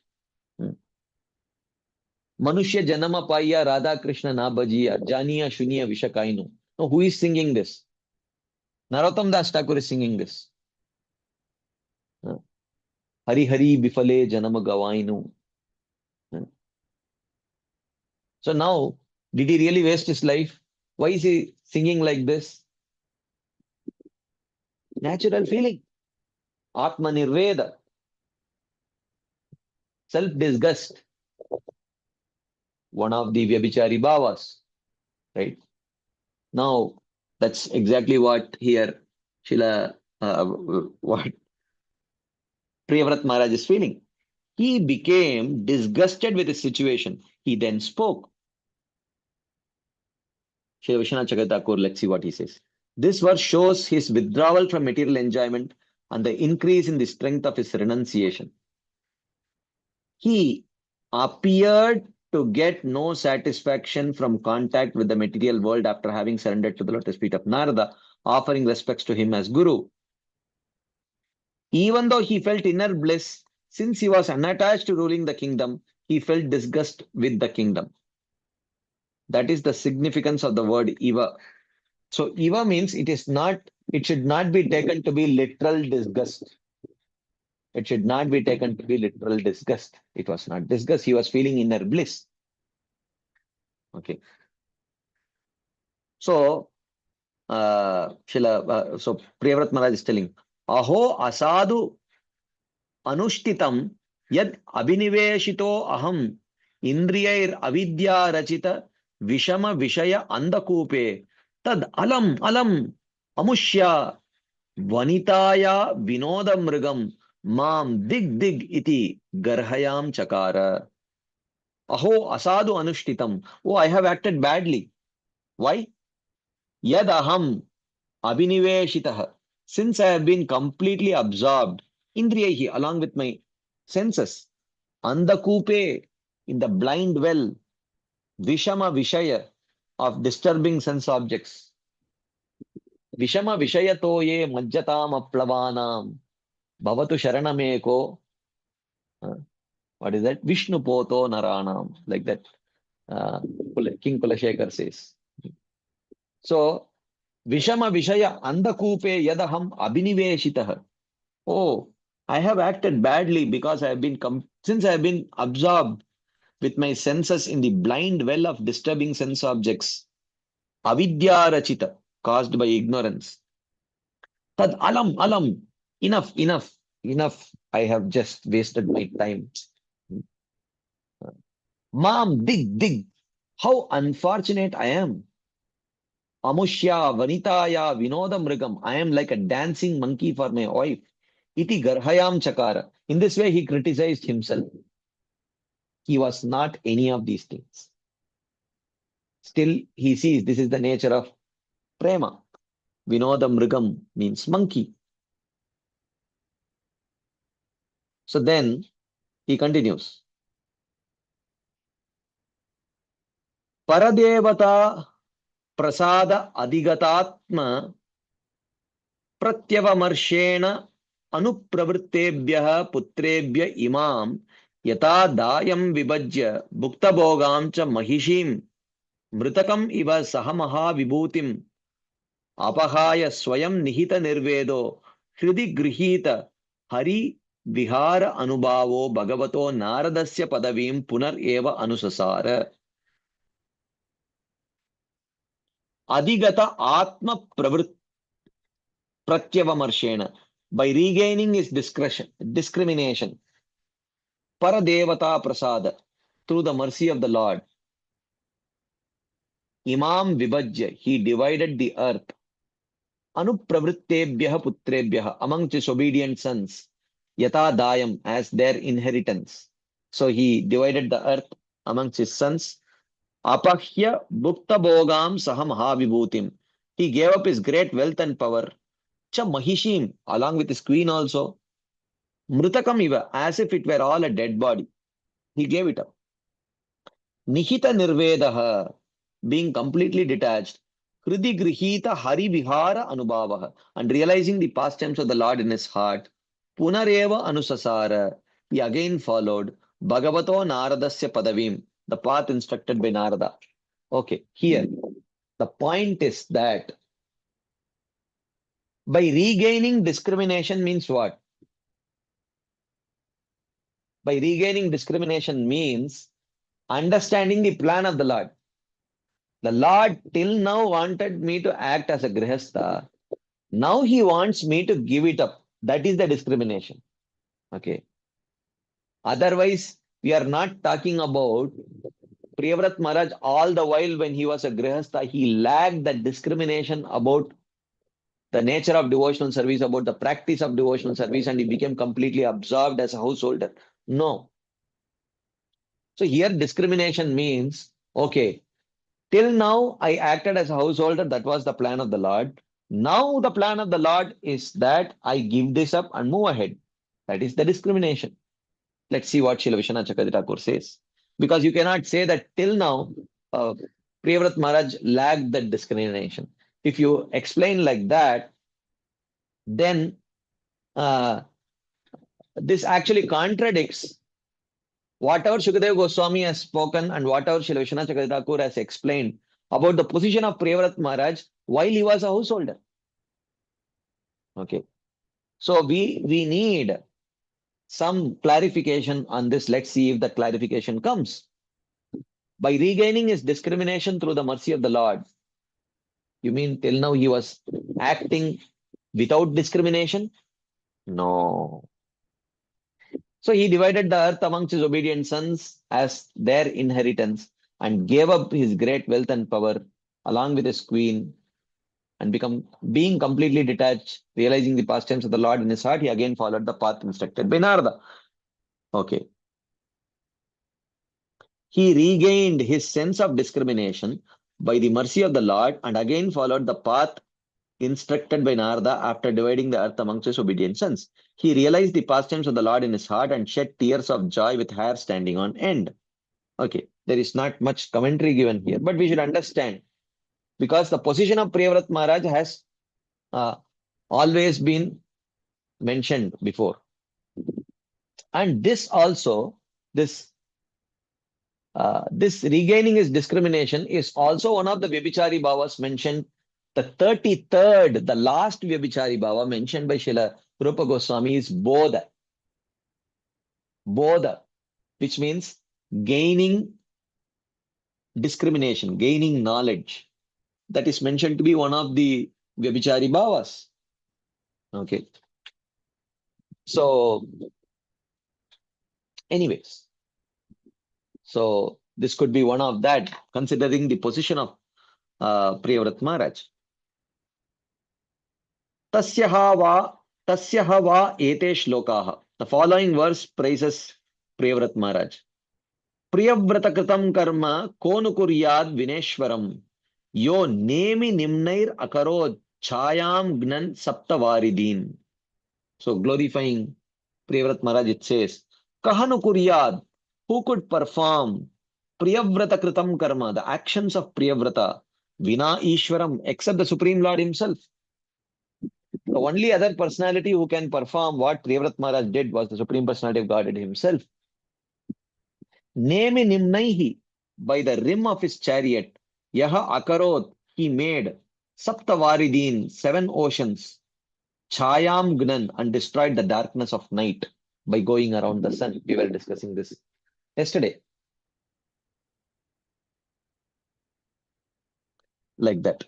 Manushya Janama Paya Radha Krishna Na Bhajiya Janiya Shuniya Vishakainu. No, who is singing this? Narottam Das Thakur is singing this. Hari Hari Bifale Janama Gavainu. So now, did he really waste his life? Why is he singing like this? Natural feeling. Atma Nirveda. Self-disgust. One of the Vyabhichari Bhavas. Right? Now, that's exactly what here what Priyavrat Maharaj is feeling. He became disgusted with the situation. He then spoke. Srila Vishwanath Chakravarti, let's see what he says. This verse shows his withdrawal from material enjoyment and the increase in the strength of his renunciation. He appeared to get no satisfaction from contact with the material world after having surrendered to the lotus feet of Narada, offering respects to him as Guru. Even though he felt inner bliss, since he was unattached to ruling the kingdom, he felt disgust with the kingdom. That is the significance of the word Iva. So Iva means it should not be taken to be literal disgust. It should not be taken to be literal disgust. It was not disgust. He was feeling inner bliss. Okay. So, so Priyavrat Maharaj is telling, Aho asadu anushtitam yad abhiniveshito aham indriyair avidya rachita vishama vishaya andakupe tad alam amushya vanitaya vinoda mrigam mam dig iti garhayam chakara. Aho asadu anushtitam. Oh, I have acted badly. Why? Yad aham abhiniveshitah. Since I have been completely absorbed, indriyahi, along with my senses, andakupe, in the blind well, vishama vishaya, of disturbing sense objects. Vishama vishayato ye majjatam aplavanam bhavatu sharanameko. What is that? Vishnu poto naranam. Like that. King Kulashekar says. So, Vishama Vishaya Andakupe Yadaham Abhiniveshitah. Oh, I have acted badly because since I have been absorbed with my senses in the blind well of disturbing sense objects. Avidya Rachita, caused by ignorance. Tad alam. Enough. I have just wasted my time. Mom, dig. How unfortunate I am. Amushya, Vanitaya, Vinodam Mrigam. I am like a dancing monkey for my wife. Iti Garhayam Chakara. In this way, he criticized himself. He was not any of these things. Still, he sees this is the nature of prema. Vinodam Mrigam means monkey. So then, he continues. Paradevata prasada adigatatma pratyavamarshena anupravrittebhyah putrebhya imam yata dayam vibhajya bhuktabhogam cha mahishim mritakam iva sahamaha vibhutim apahaya swayam nihita nirvedo hridi grihita hari vihara anubhavo bhagavato naradasya padavim punar eva anusasara. Adhigata Atma Pratyavamarshena. By regaining his discrimination, Paradevata Prasada, through the mercy of the Lord, Imam Vibhajya, he divided the earth, Anupravrittebhyah Putrebhyah, among his obedient sons, Yata Dayam, as their inheritance. So he divided the earth amongst his sons. Apahya Bhukta Bhogam Saha Mahavibhutim. He gave up his great wealth and power. Cha Mahishim, along with his queen also. Mrutakam Iva, as if it were all a dead body. He gave it up. Nihita Nirvedaha, being completely detached. Hridi Grihita Hari Vihara Anubhavaha, and realizing the pastimes of the Lord in his heart. Punareva Anusasara, he again followed Bhagavato Naradasya Padavim, the path instructed by Narada. Okay, here the point is that by regaining discrimination means what? By regaining discrimination means understanding the plan of the Lord. The Lord till now wanted me to act as a grihastha. Now he wants me to give it up. That is the discrimination. Okay. Otherwise, we are not talking about Priyavrat Maharaj. All the while when he was a grihastha, he lacked that discrimination about the nature of devotional service, about the practice of devotional service, and he became completely absorbed as a householder. No. So here discrimination means, okay, till now I acted as a householder, that was the plan of the Lord. Now the plan of the Lord is that I give this up and move ahead. That is the discrimination. Let's see what Srila Vishwanath Chakravarti Thakur says. Because you cannot say that till now uh, Priyavrat Maharaj lacked that discrimination. If you explain like that, then uh, this actually contradicts whatever Shukadeva Goswami has spoken and whatever Srila Vishwanath Chakravarti Thakur has explained about the position of Priyavrat Maharaj while he was a householder. Okay. So we need some clarification on this. Let's see if that clarification comes. By regaining his discrimination through the mercy of the Lord, you mean till now he was acting without discrimination? No. So he divided the earth amongst his obedient sons as their inheritance and gave up his great wealth and power along with his queen and being completely detached, realizing the pastimes of the Lord in his heart, he again followed the path instructed by Narada. Okay. He regained his sense of discrimination by the mercy of the Lord and again followed the path instructed by Narada after dividing the earth amongst his obedient sons. He realized the pastimes of the Lord in his heart and shed tears of joy with hair standing on end. Okay, there is not much commentary given here, but we should understand because the position of Priyavrat Maharaj has always been mentioned before. And this also, this regaining his discrimination is also one of the Vyabhichari Bhavas mentioned. The 33rd, the last Vyabhichari Bhava mentioned by Srila Rupa Goswami is Bodha. Bodha, which means gaining discrimination, gaining knowledge. That is mentioned to be one of the Vyabhichari Bhavas. Okay. So, anyways, so this could be one of that, considering the position of Priyavrat Maharaj. Tasyaha va ete shlokaha. The following verse praises Priyavrat Maharaj. Priyavrata kritam karma konu kuryad vineshwaram. Yo nemi nimnair akaro chayam gnan saptavaridin. So glorifying Priyavrat Maharaj, it says, Kahanu kuryad, who could perform Priyavrata kritam karma, the actions of Priyavrata, vina Ishwaram, except the Supreme Lord himself. The only other personality who can perform what Priyavrat Maharaj did was the Supreme Personality of Godhead himself. Neme nimnaihi, by the rim of his chariot, yaha akarot, he made Saptavaridin, 7 oceans, Chayam Gnan, and destroyed the darkness of night by going around the sun. We were discussing this yesterday. Like that.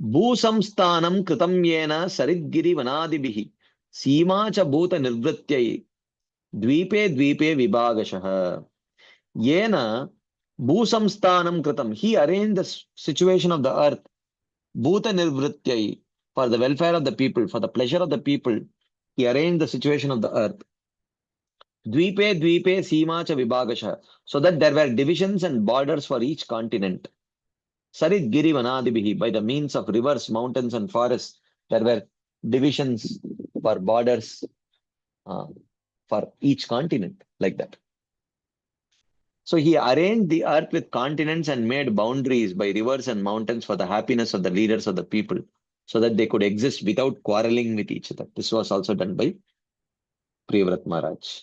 Bhusamsthanam kritam yena saridgiri vanadibihi Seema cha bhuta nirvrityai Dvipe dvipe vibhagashah. Yena Bhusamsthanam kritam. He arranged the situation of the earth. Bhuta nirvrityai. For the welfare of the people, for the pleasure of the people. He arranged the situation of the earth. Dvipe dvipe seema cha vibhagasha. So that there were divisions and borders for each continent. Sarit Giri Vanadibihi, by the means of rivers, mountains, and forests, there were divisions for borders uh, for each continent, like that. So he arranged the earth with continents and made boundaries by rivers and mountains for the happiness of the leaders of the people, so that they could exist without quarreling with each other. This was also done by Priyavrat Maharaj.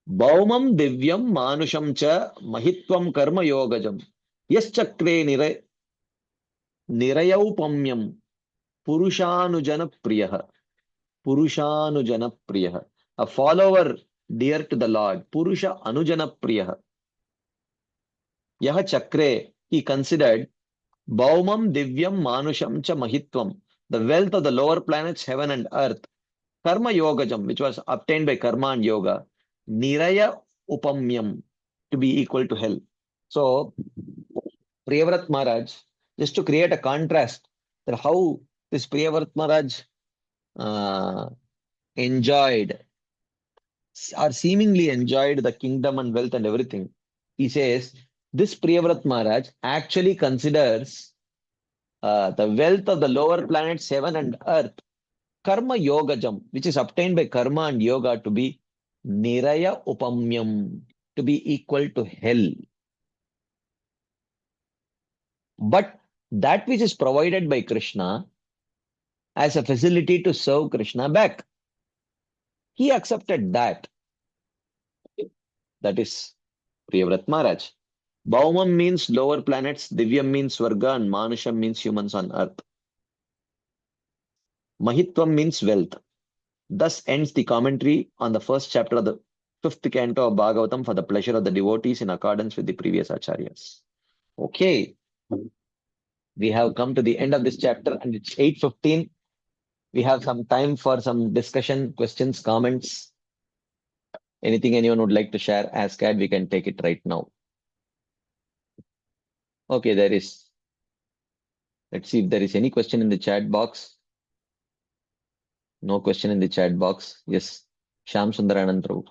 Bhaumam divyam manusham cha mahitvam karma yogajam. Yaschakre nirayaupamyam purushanujana priyaha. Purushanujana priyaha. A follower dear to the Lord. Purusha anujana priyaha. Yaha chakre, he considered Bhaumam Divyam Manusham cha Mahitvam, the wealth of the lower planets, heaven and earth, Karma Yogajam, which was obtained by karma and yoga, Niraya Upamyam, to be equal to hell. So, Priyavrat Maharaj, just to create a contrast, that how this Priyavrat Maharaj uh, enjoyed or seemingly enjoyed the kingdom and wealth and everything. He says, this Priyavrat Maharaj actually considers the wealth of the lower planets, heaven and earth, karma yogajam, which is obtained by karma and yoga, to be niraya upamyam, to be equal to hell. But that which is provided by Krishna as a facility to serve Krishna back, he accepted that. That is Priyavrat Maharaj. Bhaumam means lower planets, Divyam means Swarga, and Manusham means humans on earth. Mahitvam means wealth. Thus ends the commentary on the first chapter of the fifth canto of Bhagavatam for the pleasure of the devotees in accordance with the previous acharyas. Okay, we have come to the end of this chapter and it's 8:15. We have some time for some discussion, questions, comments. Anything anyone would like to share, ask at, we can take it right now. Okay, there is. Let's see if there is any question in the chat box. No question in the chat box. Yes, Sham Sundaranand Prabhu.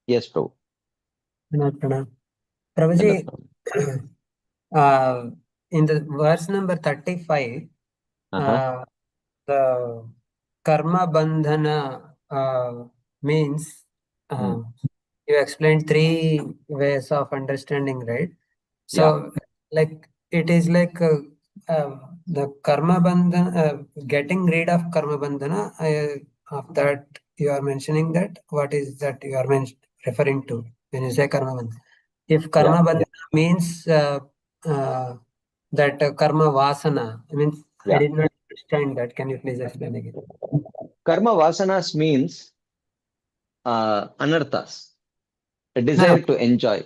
Yes, Prabhu. Prabhuji, in the verse number 35, the karma bandhana means you explained three ways of understanding, right? So, like it is like the karma bandhana, getting rid of karma bandhana. Of that you are mentioning that. What is that you are referring to when you say karma bandhana? If karma bandhana means that karma vasana, I mean, I did not understand that. Can you please explain again? Karma vasanas means anarthas, a desire to enjoy.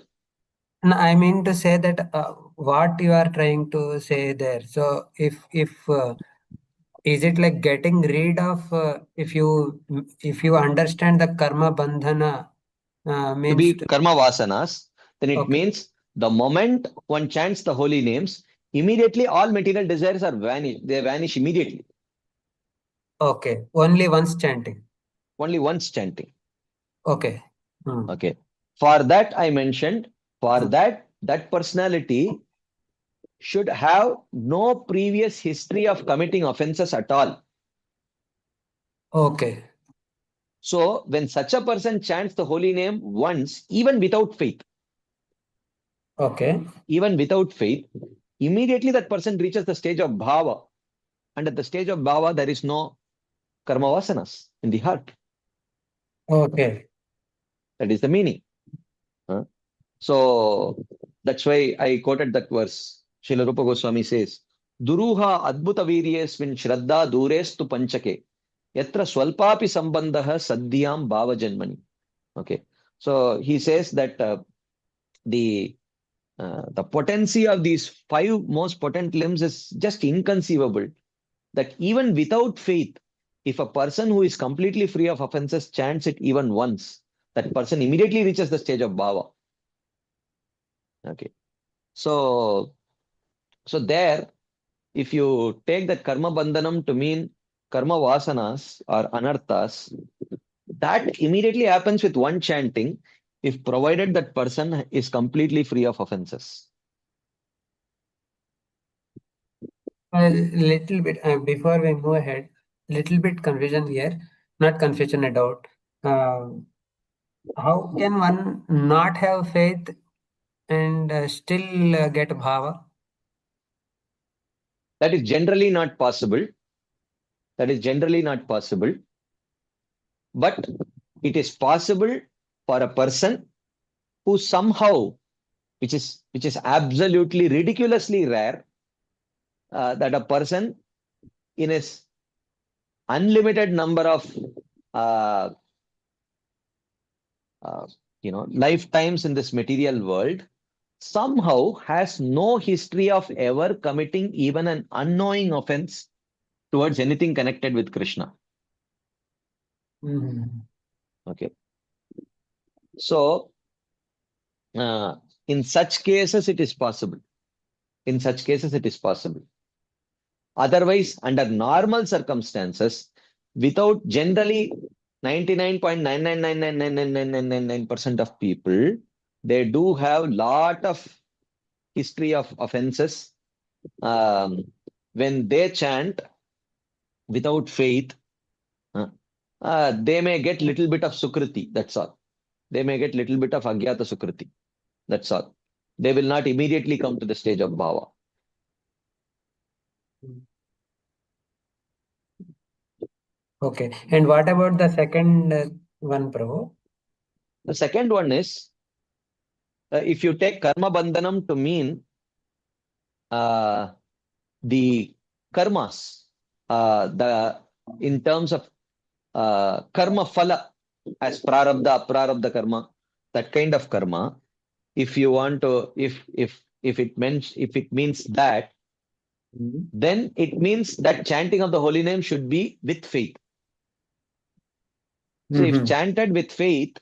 No, I mean to say that what you are trying to say there. So if is it like getting rid of if you understand the karma bandhana means to be karma vasanas, then it means the moment one chants the holy names, immediately all material desires are vanished. They vanish immediately. Okay, only once chanting. Only once chanting. Okay. Okay. For that I mentioned, for that personality should have no previous history of committing offenses at all. Okay. So when such a person chants the holy name once, even without faith, even without faith, immediately that person reaches the stage of bhava. And at the stage of bhava, there is no karma vasanas in the heart. Okay. That is the meaning. So that's why I quoted that verse. Srila Rupa Goswami says, Duruha adbhuta viryesmin shraddha durestu panchake yatra swalpapi sambandha sadhyam bhava janmani. Okay. So he says that the The potency of these 5 most potent limbs is just inconceivable. That even without faith, if a person who is completely free of offenses chants it even once, that person immediately reaches the stage of bhava. Okay. So there, if you take that karma bandhanam to mean karma vasanas or anarthas, that immediately happens with one chanting, if provided that person is completely free of offenses. A little bit before we move ahead, little bit confusion here, not confusion, a doubt. How can one not have faith and still get bhava? That is generally not possible. That is generally not possible. But it is possible for a person who somehow, which is absolutely ridiculously rare, that a person in his unlimited number of uh, uh, lifetimes in this material world somehow has no history of ever committing even an unknowing offense towards anything connected with Krishna. Okay. So, in such cases, it is possible. In such cases, it is possible. Otherwise, under normal circumstances, without generally 99.999999999% of people, they do have lot of history of offenses. When they chant without faith, they may get little bit of sukriti. That's all. They may get little bit of agyata sukriti. That's all. They will not immediately come to the stage of bhava. Okay. And what about the second one, Prabhu? The second one is, if you take karma bandhanam to mean the karmas, in terms of karma phala, as prarabdha, aprarabdha karma, that kind of karma, if you want to, if it means that, then it means that chanting of the holy name should be with faith. So if chanted with faith,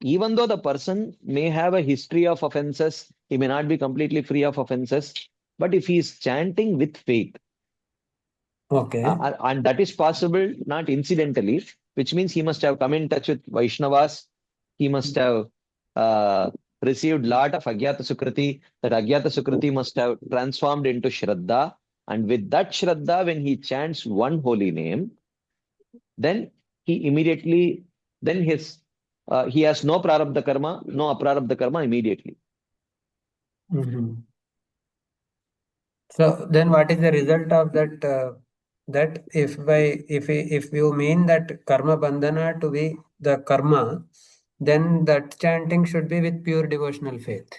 even though the person may have a history of offenses, he may not be completely free of offenses, but if he is chanting with faith, Okay. and that is possible not incidentally, which means he must have come in touch with Vaishnavas, he must have received lot of Agyata Sukriti, that Agyata Sukriti must have transformed into Shraddha, and with that Shraddha, when he chants one holy name, then he immediately, then he has no prarabdha karma, no aprarabdha karma immediately. So then what is the result of that? That if you mean that karma bandhana to be the karma, then that chanting should be with pure devotional faith.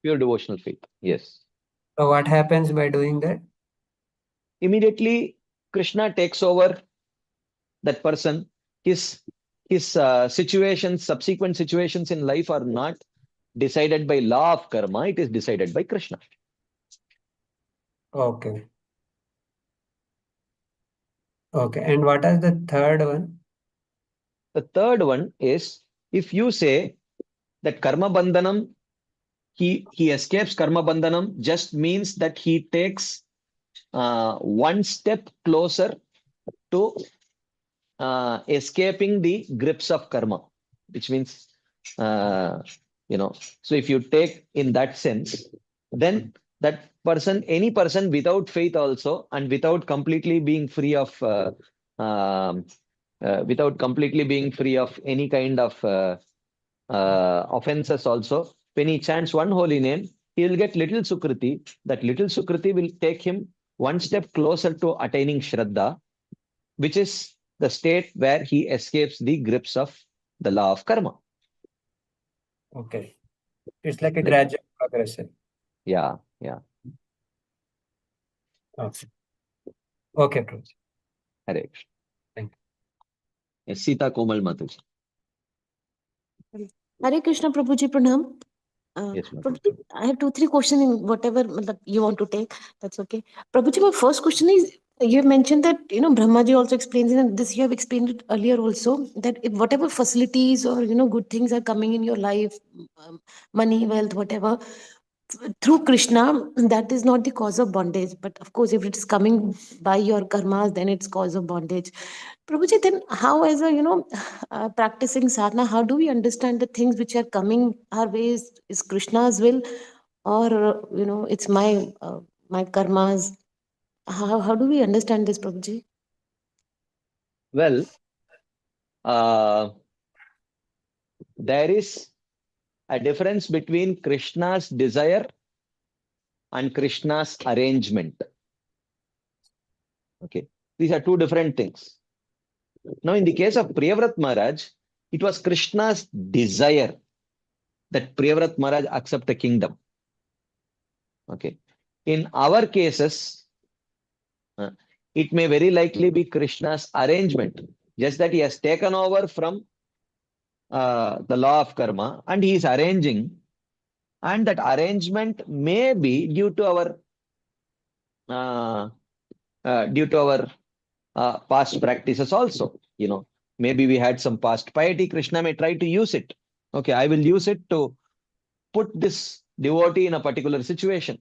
Pure devotional faith, yes. So what happens by doing that? Immediately, Krishna takes over that person. His situations, subsequent situations in life are not decided by law of karma, it is decided by Krishna. Okay. Okay. And what is the third one? The third one is, if you say that karma bandhanam, he escapes karma bandhanam, just means that he takes one step closer to escaping the grips of karma, which means, so if you take in that sense, then that person, any person without faith also, and without completely being free of, any kind of offenses also, when he chants one holy name, he will get little sukriti. That little sukriti will take him one step closer to attaining Shraddha, which is the state where he escapes the grips of the law of karma. Okay. It's like a gradual progression. Yeah. Okay. Okay, Prabhu. Hare Krishna. Thank you. Yes, Sita Komal Mataji. Hare Krishna Prabhuji Pranam. Yes, ma'am. Prabhuji, I have 2-3 questions in whatever matlab, you want to take. That's okay. Prabhuji, my first question is, you have mentioned that, Brahmaji also explains in this, you have explained it earlier also, that if whatever facilities or, good things are coming in your life, money, wealth, whatever, through Krishna, that is not the cause of bondage. But of course, if it is coming by your karmas, then it's cause of bondage. Prabhuji, then how, as a practicing sadhana, how do we understand the things which are coming our way is Krishna's will, or it's my karmas? How do we understand this, Prabhuji? Well, there is a difference between Krishna's desire and Krishna's arrangement. Okay, these are two different things. Now, in the case of Priyavrat Maharaj, it was Krishna's desire that Priyavrat Maharaj accept the kingdom. Okay, in our cases, it may very likely be Krishna's arrangement, just that he has taken over from the law of karma and he is arranging, and that arrangement may be due to our uh, past practices also. Maybe we had some past piety. Krishna may try to use it. Okay, I will use it to put this devotee in a particular situation.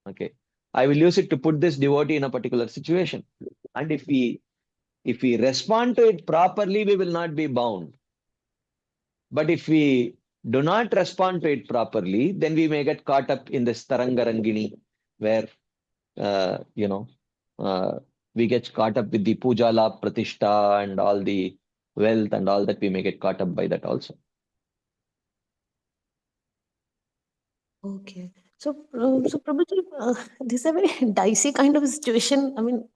Okay, I will use it to put this devotee in a particular situation. And if we respond to it properly, we will not be bound. But if we do not respond to it properly, then we may get caught up in this Tarangarangini, where uh, you know uh, we get caught up with the puja la pratishtha and all the wealth and all that. We may get caught up by that also. Okay. So Prabhuji, this is a very dicey kind of situation. I mean,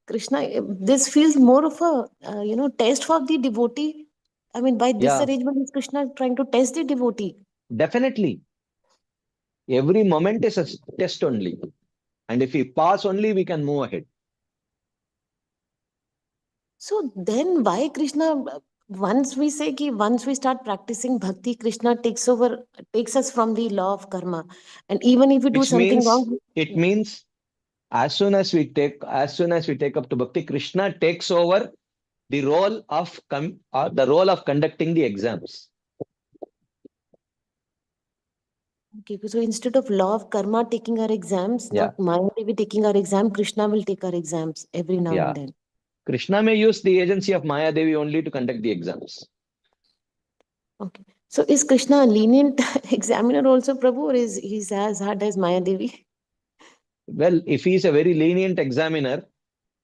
Krishna, this feels more of a, test for the devotee. I mean, by this Yeah, arrangement, is Krishna trying to test the devotee? definitely. Every moment is a test only. And if we pass only, we can move ahead. So then why Krishna, once we say ki once we start practicing bhakti, Krishna takes us from the law of karma. And even if we do Which something means, wrong, it means as soon as we take up to bhakti, Krishna takes over the role of conducting the exams. okay, so instead of law of karma taking our exams, Yeah, not Maya Devi taking our exam, Krishna will take our exams every now yeah. and then. Krishna may use the agency of Maya Devi only to conduct the exams. Okay. So is Krishna a lenient examiner also, Prabhu, or is he's as hard as Maya Devi? Well, if he is a very lenient examiner,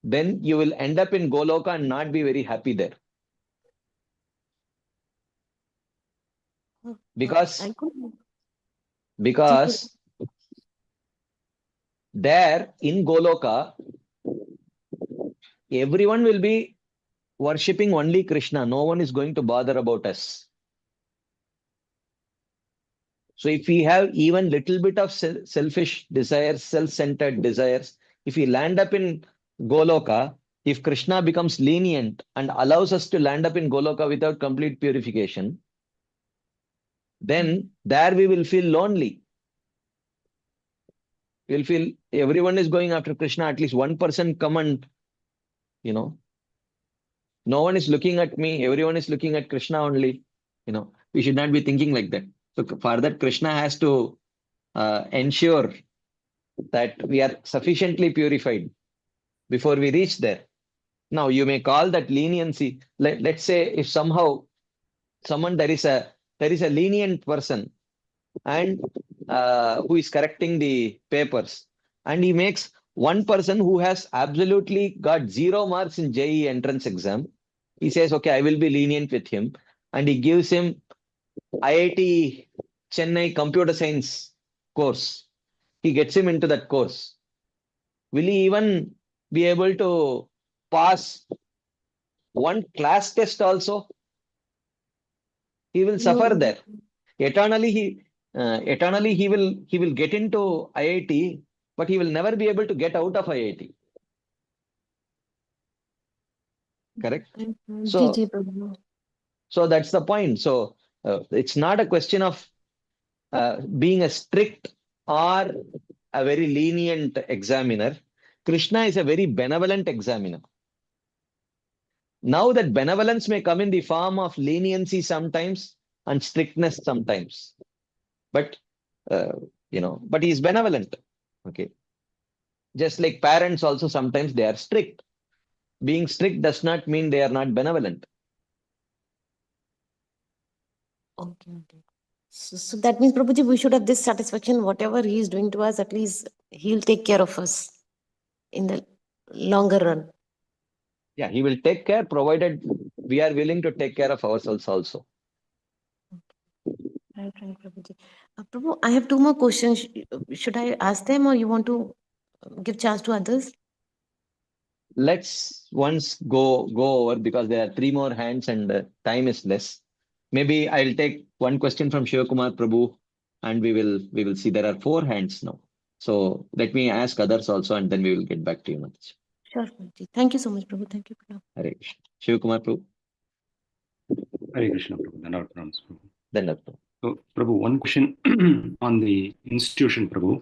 then you will end up in Goloka and not be very happy there. I Because could. because there in Goloka, everyone will be worshipping only Krishna. No one is going to bother about us. So if we have even little bit of selfish desires, self-centered desires, if we land up in Goloka, if Krishna becomes lenient and allows us to land up in Goloka without complete purification, then there we will feel lonely. We'll feel everyone is going after Krishna. At least one person come and, no one is looking at me. Everyone is looking at Krishna only. We should not be thinking like that. So for that, Krishna has to ensure that we are sufficiently purified before we reach there. Now, you may call that leniency. Let's say if somehow there is a lenient person and who is correcting the papers, and he makes one person who has absolutely got 0 marks in JEE entrance exam. He says, okay, I will be lenient with him, and he gives him IIT Chennai computer science course. He gets him into that course. Will he even be able to pass one class test also? He will suffer No. there. Eternally he will get into IIT, but he will never be able to get out of IIT. Correct? Ji, So Prabhu. so that's the point. So it's not a question of being a strict or a very lenient examiner, Krishna is a very benevolent examiner. Now that benevolence may come in the form of leniency sometimes and strictness sometimes, but but he is benevolent. Okay, just like parents also sometimes they are strict. Being strict does not mean they are not benevolent. Okay, okay. So that means, Prabhuji, we should have this satisfaction. Whatever he is doing to us, at least he'll take care of us in the longer run. Yeah, he will take care provided we are willing to take care of ourselves also. Right, Prabhuji. Prabhu, I have two more questions. Should I ask them, or you want to give chance to others? Let's once go over, because there are three more hands and time is less. Maybe I'll take one question from Shivakumar Prabhu, and we will see there are four hands now. So let me ask others also, and then we will get back to you, Mataji. Sure, Prabhuji. Thank you so much, Prabhu. Thank you, Prabhu. Hare Krishna. Shivakumar Prabhu. Hare Krishna, Prabhu. Dandavad pranams, Prabhu. Dandavad Prabhu. So, Prabhu, one question on the institution, Prabhu,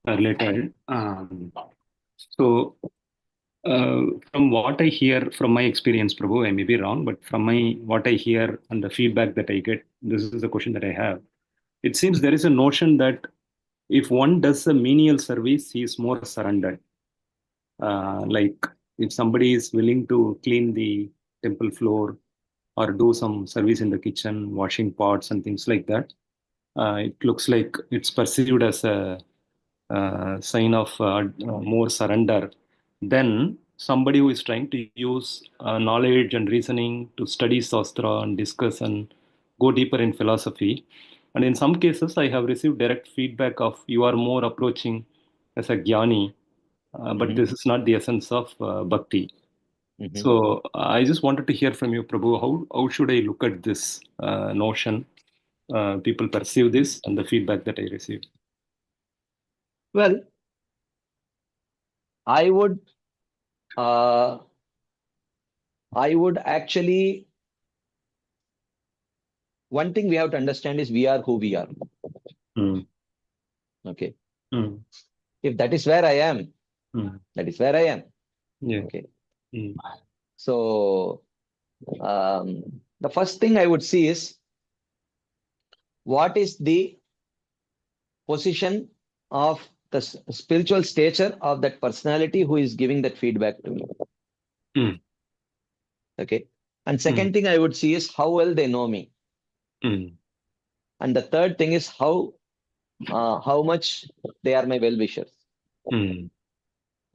related. From what I hear from my experience, Prabhu, I may be wrong, but from what I hear and the feedback that I get, this is the question that I have. It seems there is a notion that if one does a menial service, he is more surrendered. Like if somebody is willing to clean the temple floor or do some service in the kitchen, washing pots and things like that, it looks like it's perceived as a sign of more surrender than somebody who is trying to use knowledge and reasoning to study Shastra and discuss and go deeper in philosophy. And in some cases, I have received direct feedback of you are more approaching as a jnani, but this is not the essence of bhakti. So I just wanted to hear from you, Prabhu, how should I look at this notion? People perceive this and the feedback that I receive. Well, I would actually, one thing we have to understand is we are who we are. Okay. If that is where I am, that is where I am. Yeah. Okay. So the first thing I would see is what is the position of the spiritual stature of that personality who is giving that feedback to me. Okay. And second thing I would see is how well they know me. And the third thing is how much they are my well-wishers.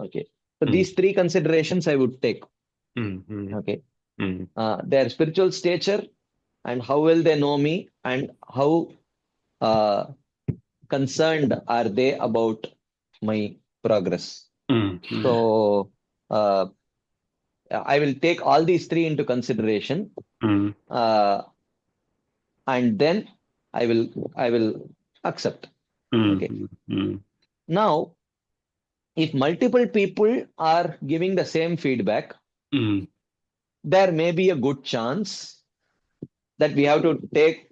Okay. So these three considerations I would take. Okay. Their spiritual stature and how well they know me and how concerned are they about my progress. So I will take all these three into consideration, and then I will accept. Okay. Now, if multiple people are giving the same feedback, there may be a good chance that we have to take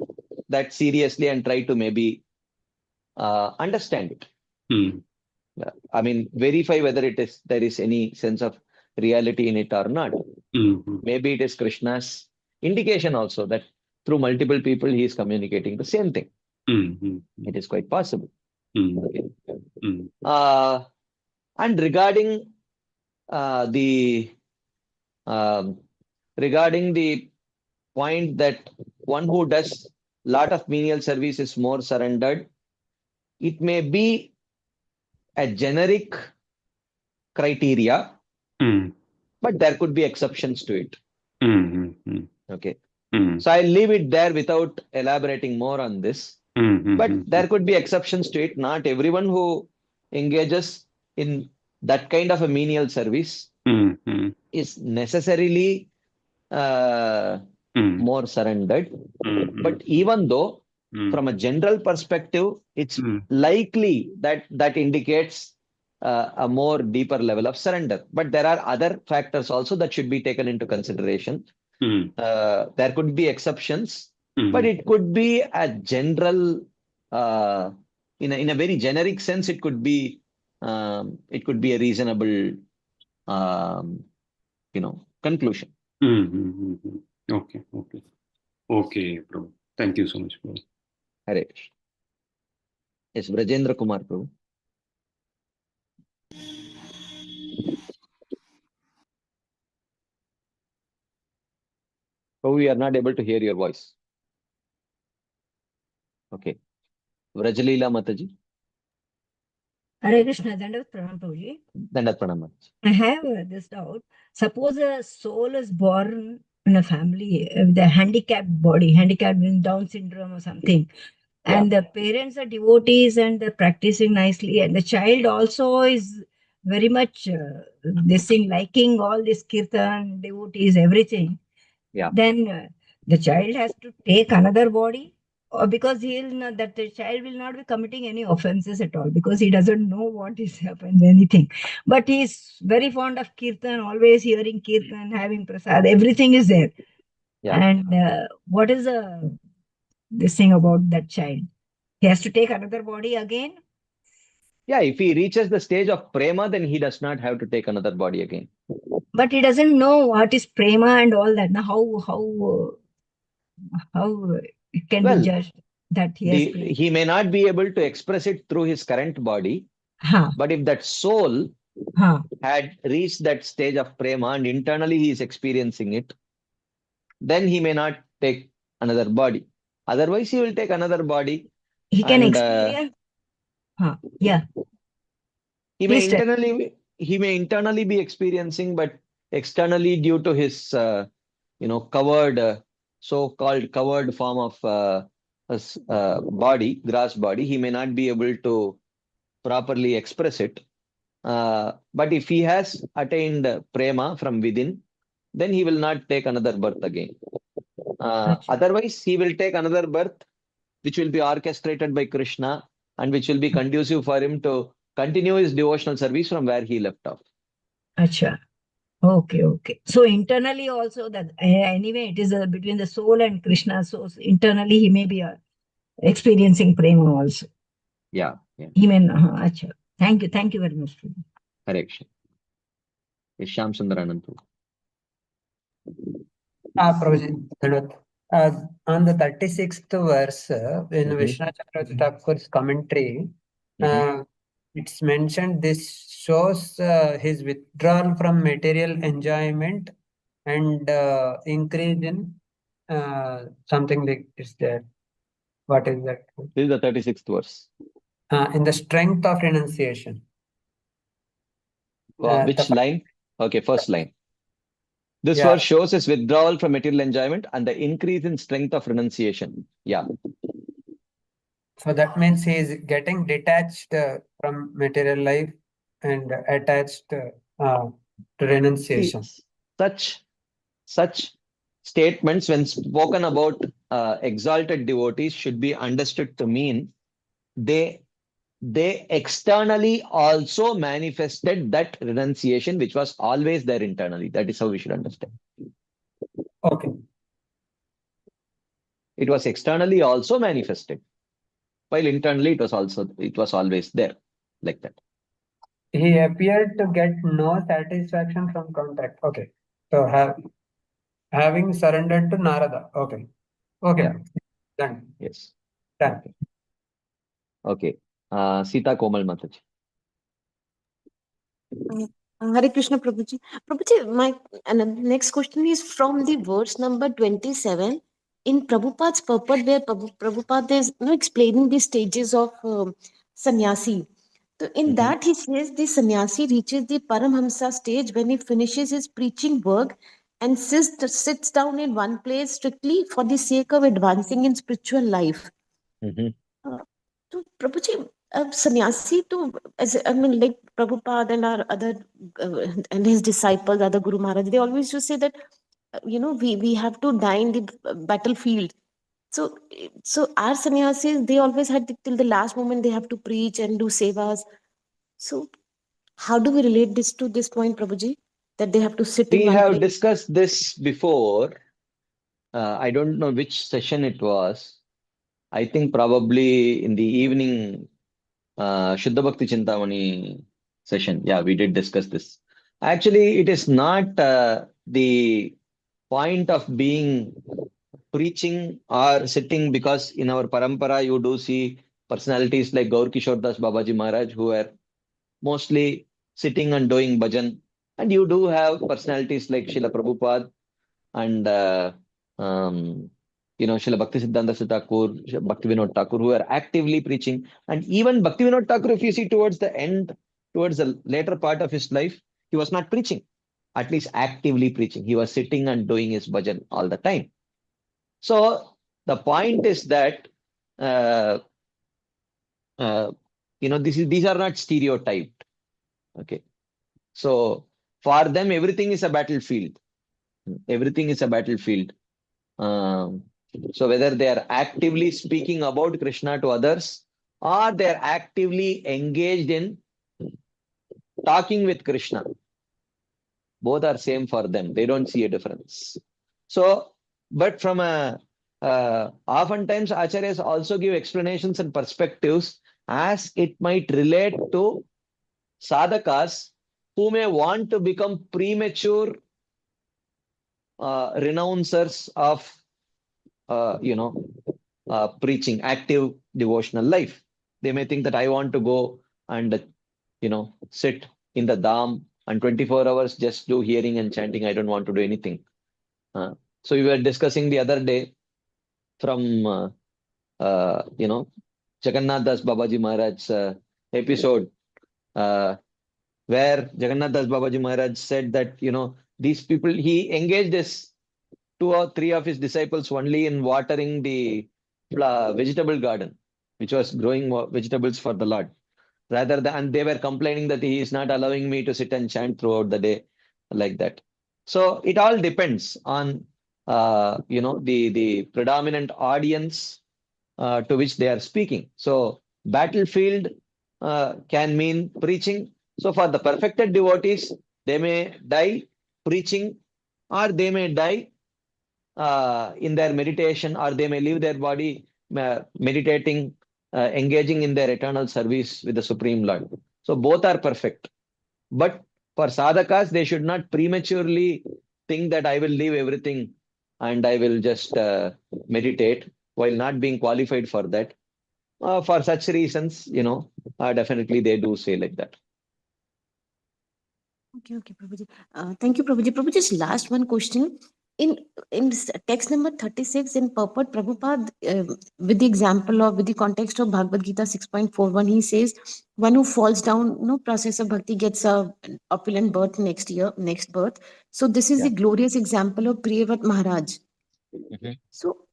that seriously and try to maybe understand it. I mean, verify whether there is any sense of reality in it or not. Maybe it is Krishna's indication also that through multiple people he is communicating the same thing. It is quite possible. Okay. And regarding the point that one who does lot of menial service is more surrendered, it may be a generic criteria, but there could be exceptions to it. Okay. So I'll leave it there without elaborating more on this. But there could be exceptions to it. Not everyone who engages in that kind of a menial service is necessarily more surrendered. But even though from a general perspective, it's likely that indicates a more deeper level of surrender. But there are other factors also that should be taken into consideration. There could be exceptions, but it could be a general in a very generic sense, it could be a reasonable conclusion. Okay. Okay, Prabhu. Thank you so much, Prabhu. Hare Krishna. Yes, Brajendra Kumar Prabhu. Prabhu, we are not able to hear your voice. Okay. Vrajalila Mataji. Hare Krishna, Dandavat Pranam Prabhuji. Dandat Pranam Mataji. I have this doubt. Suppose a soul is born in a family with a handicapped body, handicapped with Down syndrome or something, and the parents are devotees and they're practicing nicely, and the child also is very much this thing, liking all this kirtan, devotees, everything. Yeah. Then the child has to take another body, or because he'll not, that the child will not be committing any offenses at all because he doesn't know what is happened, anything. But he's very fond of kirtan, always hearing kirtan, having prasad, everything is there. Yeah. And what is this thing about that child? He has to take another body again. Yeah, if he reaches the stage of prema, then he does not have to take another body again. But he doesn't know what is prema and all that. Now, how it can be judged that he has prema? He may not be able to express it through his current body, but if that soul had reached that stage of prema and internally he is experiencing it, then he may not take another body. Otherwise, he will take another body. He can experience. Yeah. He may internally be experiencing, but externally, due to his covered, so-called covered form of body, grass body, he may not be able to properly express it. But if he has attained prema from within, then he will not take another birth again. Otherwise, he will take another birth, which will be orchestrated by Krishna and which will be conducive for him to continue his devotional service from where he left off. Acha. Okay. So internally also that anyway it is between the soul and Krishna. So internally he may be experiencing prema also. Yeah. He may. Acha. Thank you very much. Hare Krishna. Shyam Sundaranand. Prabhuji, on the 36th verse in Vishnu Chakravarti Thakur's commentary, it's mentioned this shows his withdrawal from material enjoyment and increase in something like is there. What is that? This is the 36th verse. In the strength of renunciation. Which line? Okay, first line. This verse shows his withdrawal from material enjoyment and the increase in strength of renunciation. Yeah. So that means he is getting detached from material life and attached to renunciation. Such statements, when spoken about exalted devotees, should be understood to mean they externally also manifested that renunciation which was always there internally. That is how we should understand. Okay. It was externally also manifested, while internally it was always there, like that. He appeared to get no satisfaction from contact. Okay. So having surrendered to Narada. Okay. Yeah. Done. Yes. Done. Okay. Sita Komal Mataji. Hare Krishna Prabhuji. Prabhuji, my next question is from the verse number 27 in Prabhupada's purport, where Prabhupada is explaining the stages of sannyasi. So in that he says the sannyasi reaches the Paramhamsa stage when he finishes his preaching work and sits down in one place strictly for the sake of advancing in spiritual life. So Prabhuji, sannyasi like Prabhupada and our other and his disciples, other Guru Maharaj, they always used to say that we have to die in the battlefield. So our sannyasis, they always had till the last moment they have to preach and do sevas. So how do we relate this to this point, Prabhuji, that they have to sit in one place? We have discussed this before. I don't know which session it was. I think probably in the evening Shuddha Bhakti Chintamani session. Yeah, we did discuss this. Actually, it is not the point of being preaching or sitting, because in our parampara you do see personalities like Gaur Kishore Das Babaji Maharaj who are mostly sitting and doing bhajan, and you do have personalities like Srila Prabhupada and Srila Bhakti Siddhanta Thakur, Bhakti Vinod Thakur, who are actively preaching. And even Bhakti Vinod Thakur, if you see towards the end, towards the later part of his life, he was not preaching, at least actively preaching. He was sitting and doing his bhajan all the time. So the point is that uh, these are not stereotyped. Okay, so for them, everything is a battlefield. Everything is a battlefield. Um, so whether they are actively speaking about Krishna to others, or they are actively engaged in talking with Krishna, both are same for them. They don't see a difference. So, but from oftentimes acharyas also give explanations and perspectives as it might relate to sadhakas who may want to become premature renouncers of preaching, active devotional life. They may think that I want to go and sit in the dham and 24 hours just do hearing and chanting. I don't want to do anything. So we were discussing the other day from Jagannath Das Babaji Maharaj's episode, where Jagannath Das Babaji Maharaj said that these people, he engaged his 2 or 3 of his disciples only in watering the vegetable garden, which was growing vegetables for the Lord. And they were complaining that he is not allowing me to sit and chant throughout the day like that. So it all depends on the predominant audience to which they are speaking. So battlefield can mean preaching. So for the perfected devotees, they may die preaching, or they may die in their meditation, or they may leave their body meditating, engaging in their eternal service with the Supreme Lord. So both are perfect. But for sadhakas, they should not prematurely think that I will leave everything and I will just meditate while not being qualified for that. For such reasons, definitely they do say like that. Okay, Prabhuji. Thank you, Prabhuji. Prabhuji, just last one question. In text number 36 in purport, Prabhupada, with the example of, with the context of Bhagavad Gita 6.41, he says, one who falls down, no process of bhakti gets a opulent birth next birth. So this is the glorious example of Priyavat Maharaj. Mhm. So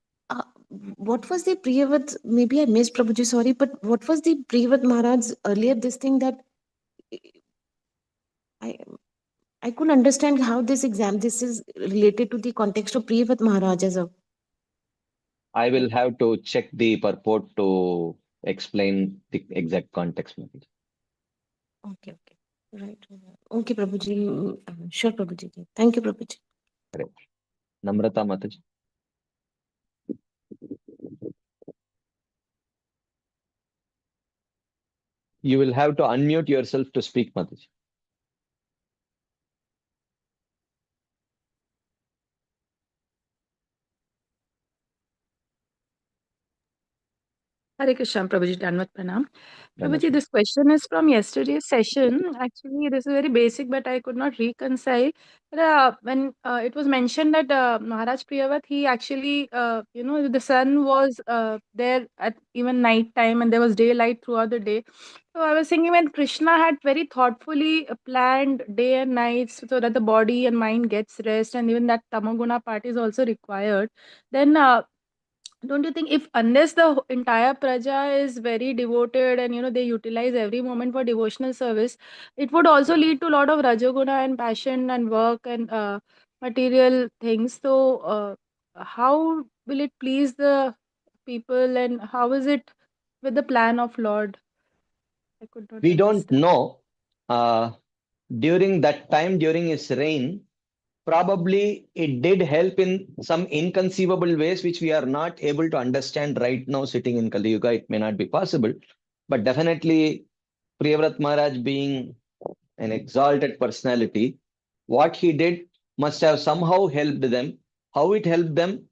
what was the Priyavat, maybe I missed Prabhuji, sorry, but what was the Priyavat Maharaj earlier, this thing that I couldn't understand how this is related to the context of Priyavat Maharaj as a. I will have to check the purport to explain the exact context. Maybe. Okay. Right. Okay, Prabhuji. Sure, Prabhuji. Thank you, Prabhuji. Correct. Namrata Mataji. You will have to unmute yourself to speak, Mataji. Hare Krishna, Prabhuji, Danvat Pranam. Dandavat. Prabhuji, this question is from yesterday's session. Actually, this is very basic, but I could not reconcile. When it was mentioned that Maharaj Priyavat, he actually, the sun was there at even night time and there was daylight throughout the day. So I was thinking when Krishna had very thoughtfully planned day and nights so that the body and mind gets rest, and even that tamaguna part is also required, then don't you think, if unless the entire praja is very devoted and they utilize every moment for devotional service, it would also lead to a lot of rajoguna and passion and work and material things. So how will it please the people, and how is it with the plan of Lord? I could not We don't understand. know. During that time, during his reign, probably it did help in some inconceivable ways, which we are not able to understand right now sitting in Kali Yuga. It may not be possible, but definitely Priyavrat Maharaj being an exalted personality, what he did must have somehow helped them. How it helped them,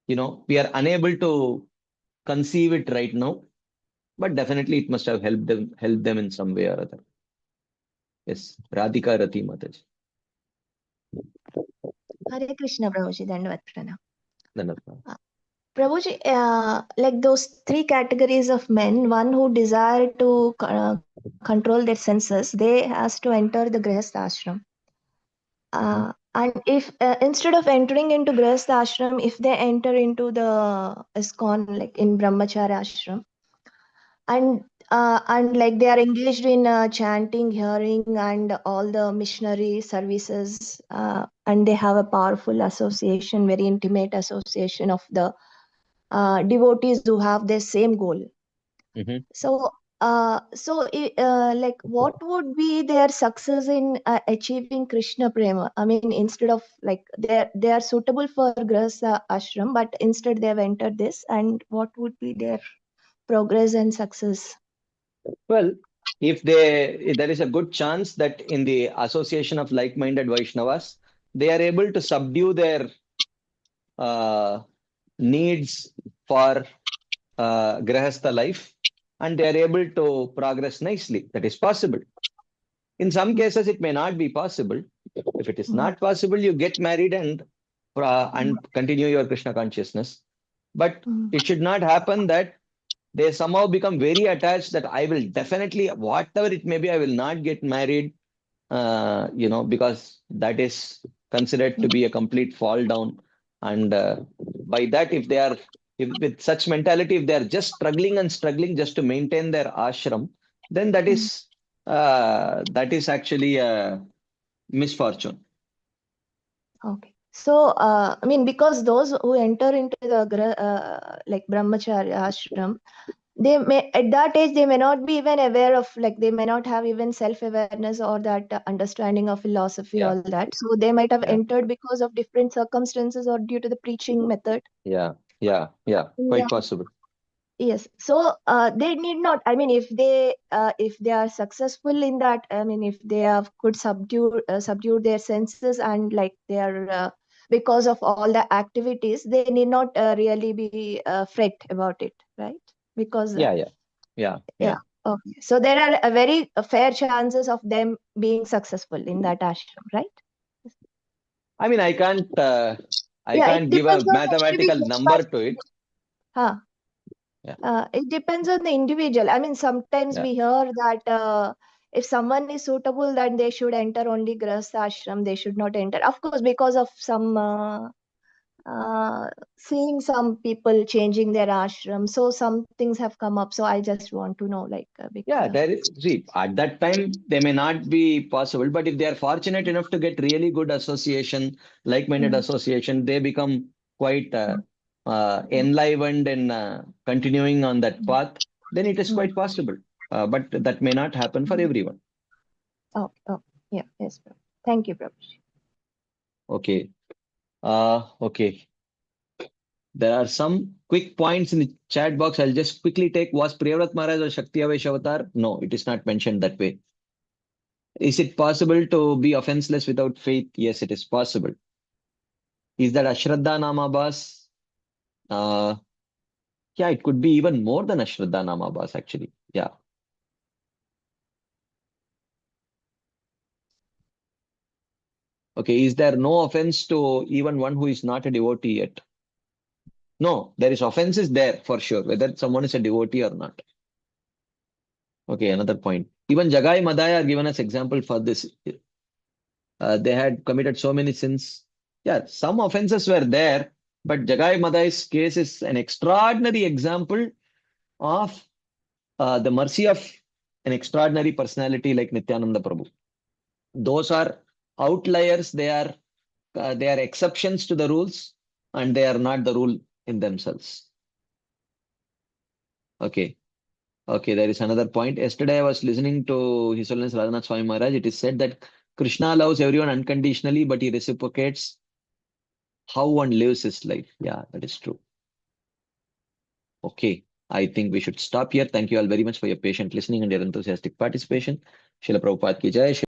we are unable to conceive it right now, but definitely it must have helped them in some way or other. Yes, Radhika Rati Mataji. Hare Krishna, Prabhuji, Dandavat Pranam. Dandavat. Prabhuji, like those three categories of men, one who desire to control their senses, they has to enter the Grihastha ashram. And if instead of entering into Grihastha ashram, if they enter into the ISKCON, like in Brahmacharya ashram, and like they are engaged in chanting, hearing, and all the missionary services, and they have a powerful association, very intimate association of the devotees who have the same goal. Mhm. So, like, what would be their success in achieving Krishna Prema? I mean, instead of like they are suitable for Grihastha ashram, but instead they have entered this, and what would be their progress and success? Well, if there is a good chance that in the association of like-minded Vaishnavas, they are able to subdue their needs for Grihastha life, and they are able to progress nicely. That is possible. In some cases, it may not be possible. If it is not possible, you get married and continue your Krishna consciousness. But it should not happen that they somehow become very attached that I will definitely, whatever it may be, I will not get married, because that is considered to be a complete fall down. And by that, with such mentality, if they are just struggling and struggling just to maintain their ashram, then that is actually a misfortune. Okay. So, I mean, because those who enter into the like Brahmacharya ashram, they may at that age they may not be even aware of, like, they may not have even self-awareness or that understanding of philosophy, Yeah. all that. So they might have Yeah. entered because of different circumstances or due to the preaching method. Yeah. Quite possible. Yes. So they need not. I mean, if they are successful in that, I mean, if they have could subdue their senses, and like they are because of all the activities, they need not really be fret about it, right? Because Yeah. okay. So there are a very fair chances of them being successful in that ashram, right? I mean, I can't Yeah, it give a depends on the mathematical individual, number but to it. it depends on the individual. I mean, sometimes Yeah. we hear that if someone is suitable, then they should enter only Grihastha ashram. They should not enter, of course, because of some seeing some people changing their ashram. So some things have come up. So I just want to know, like, Yeah, see, at that time, they may not be possible, but if they are fortunate enough to get really good association, like-minded association, they become quite enlivened in continuing on that path, then it is quite possible. But that may not happen for everyone. Oh, yeah, yes, Prabhu. Thank you, Prabhu. Okay. Okay. There are some quick points in the chat box. I'll just quickly take. Was Priyavrat Maharaj a Shakti Avesh avatar? No, it is not mentioned that way. Is it possible to be offenseless without faith? Yes, it is possible. Is that Ashraddha Namabhas? Yeah, it could be even more than Ashraddha Namabhas, actually. Yeah. Okay, is there no offense to even one who is not a devotee yet? No, there is offenses there for sure, whether someone is a devotee or not. Okay, another point. Even Jagai Madai are given as example for this. They had committed so many sins. Yeah, some offenses were there, but Jagai Madai's case is an extraordinary example of the mercy of an extraordinary personality like Nityananda Prabhu. Those are outliers. They are exceptions to the rules, and they are not the rule in themselves. Okay. Okay, there is another point. Yesterday, I was listening to His Holiness Radhanath Swami Maharaj. It is said that Krishna loves everyone unconditionally, but he reciprocates how one lives his life. Yeah, that is true. Okay, I think we should stop here. Thank you all very much for your patient listening and your enthusiastic participation. Srila Prabhupada ki jai.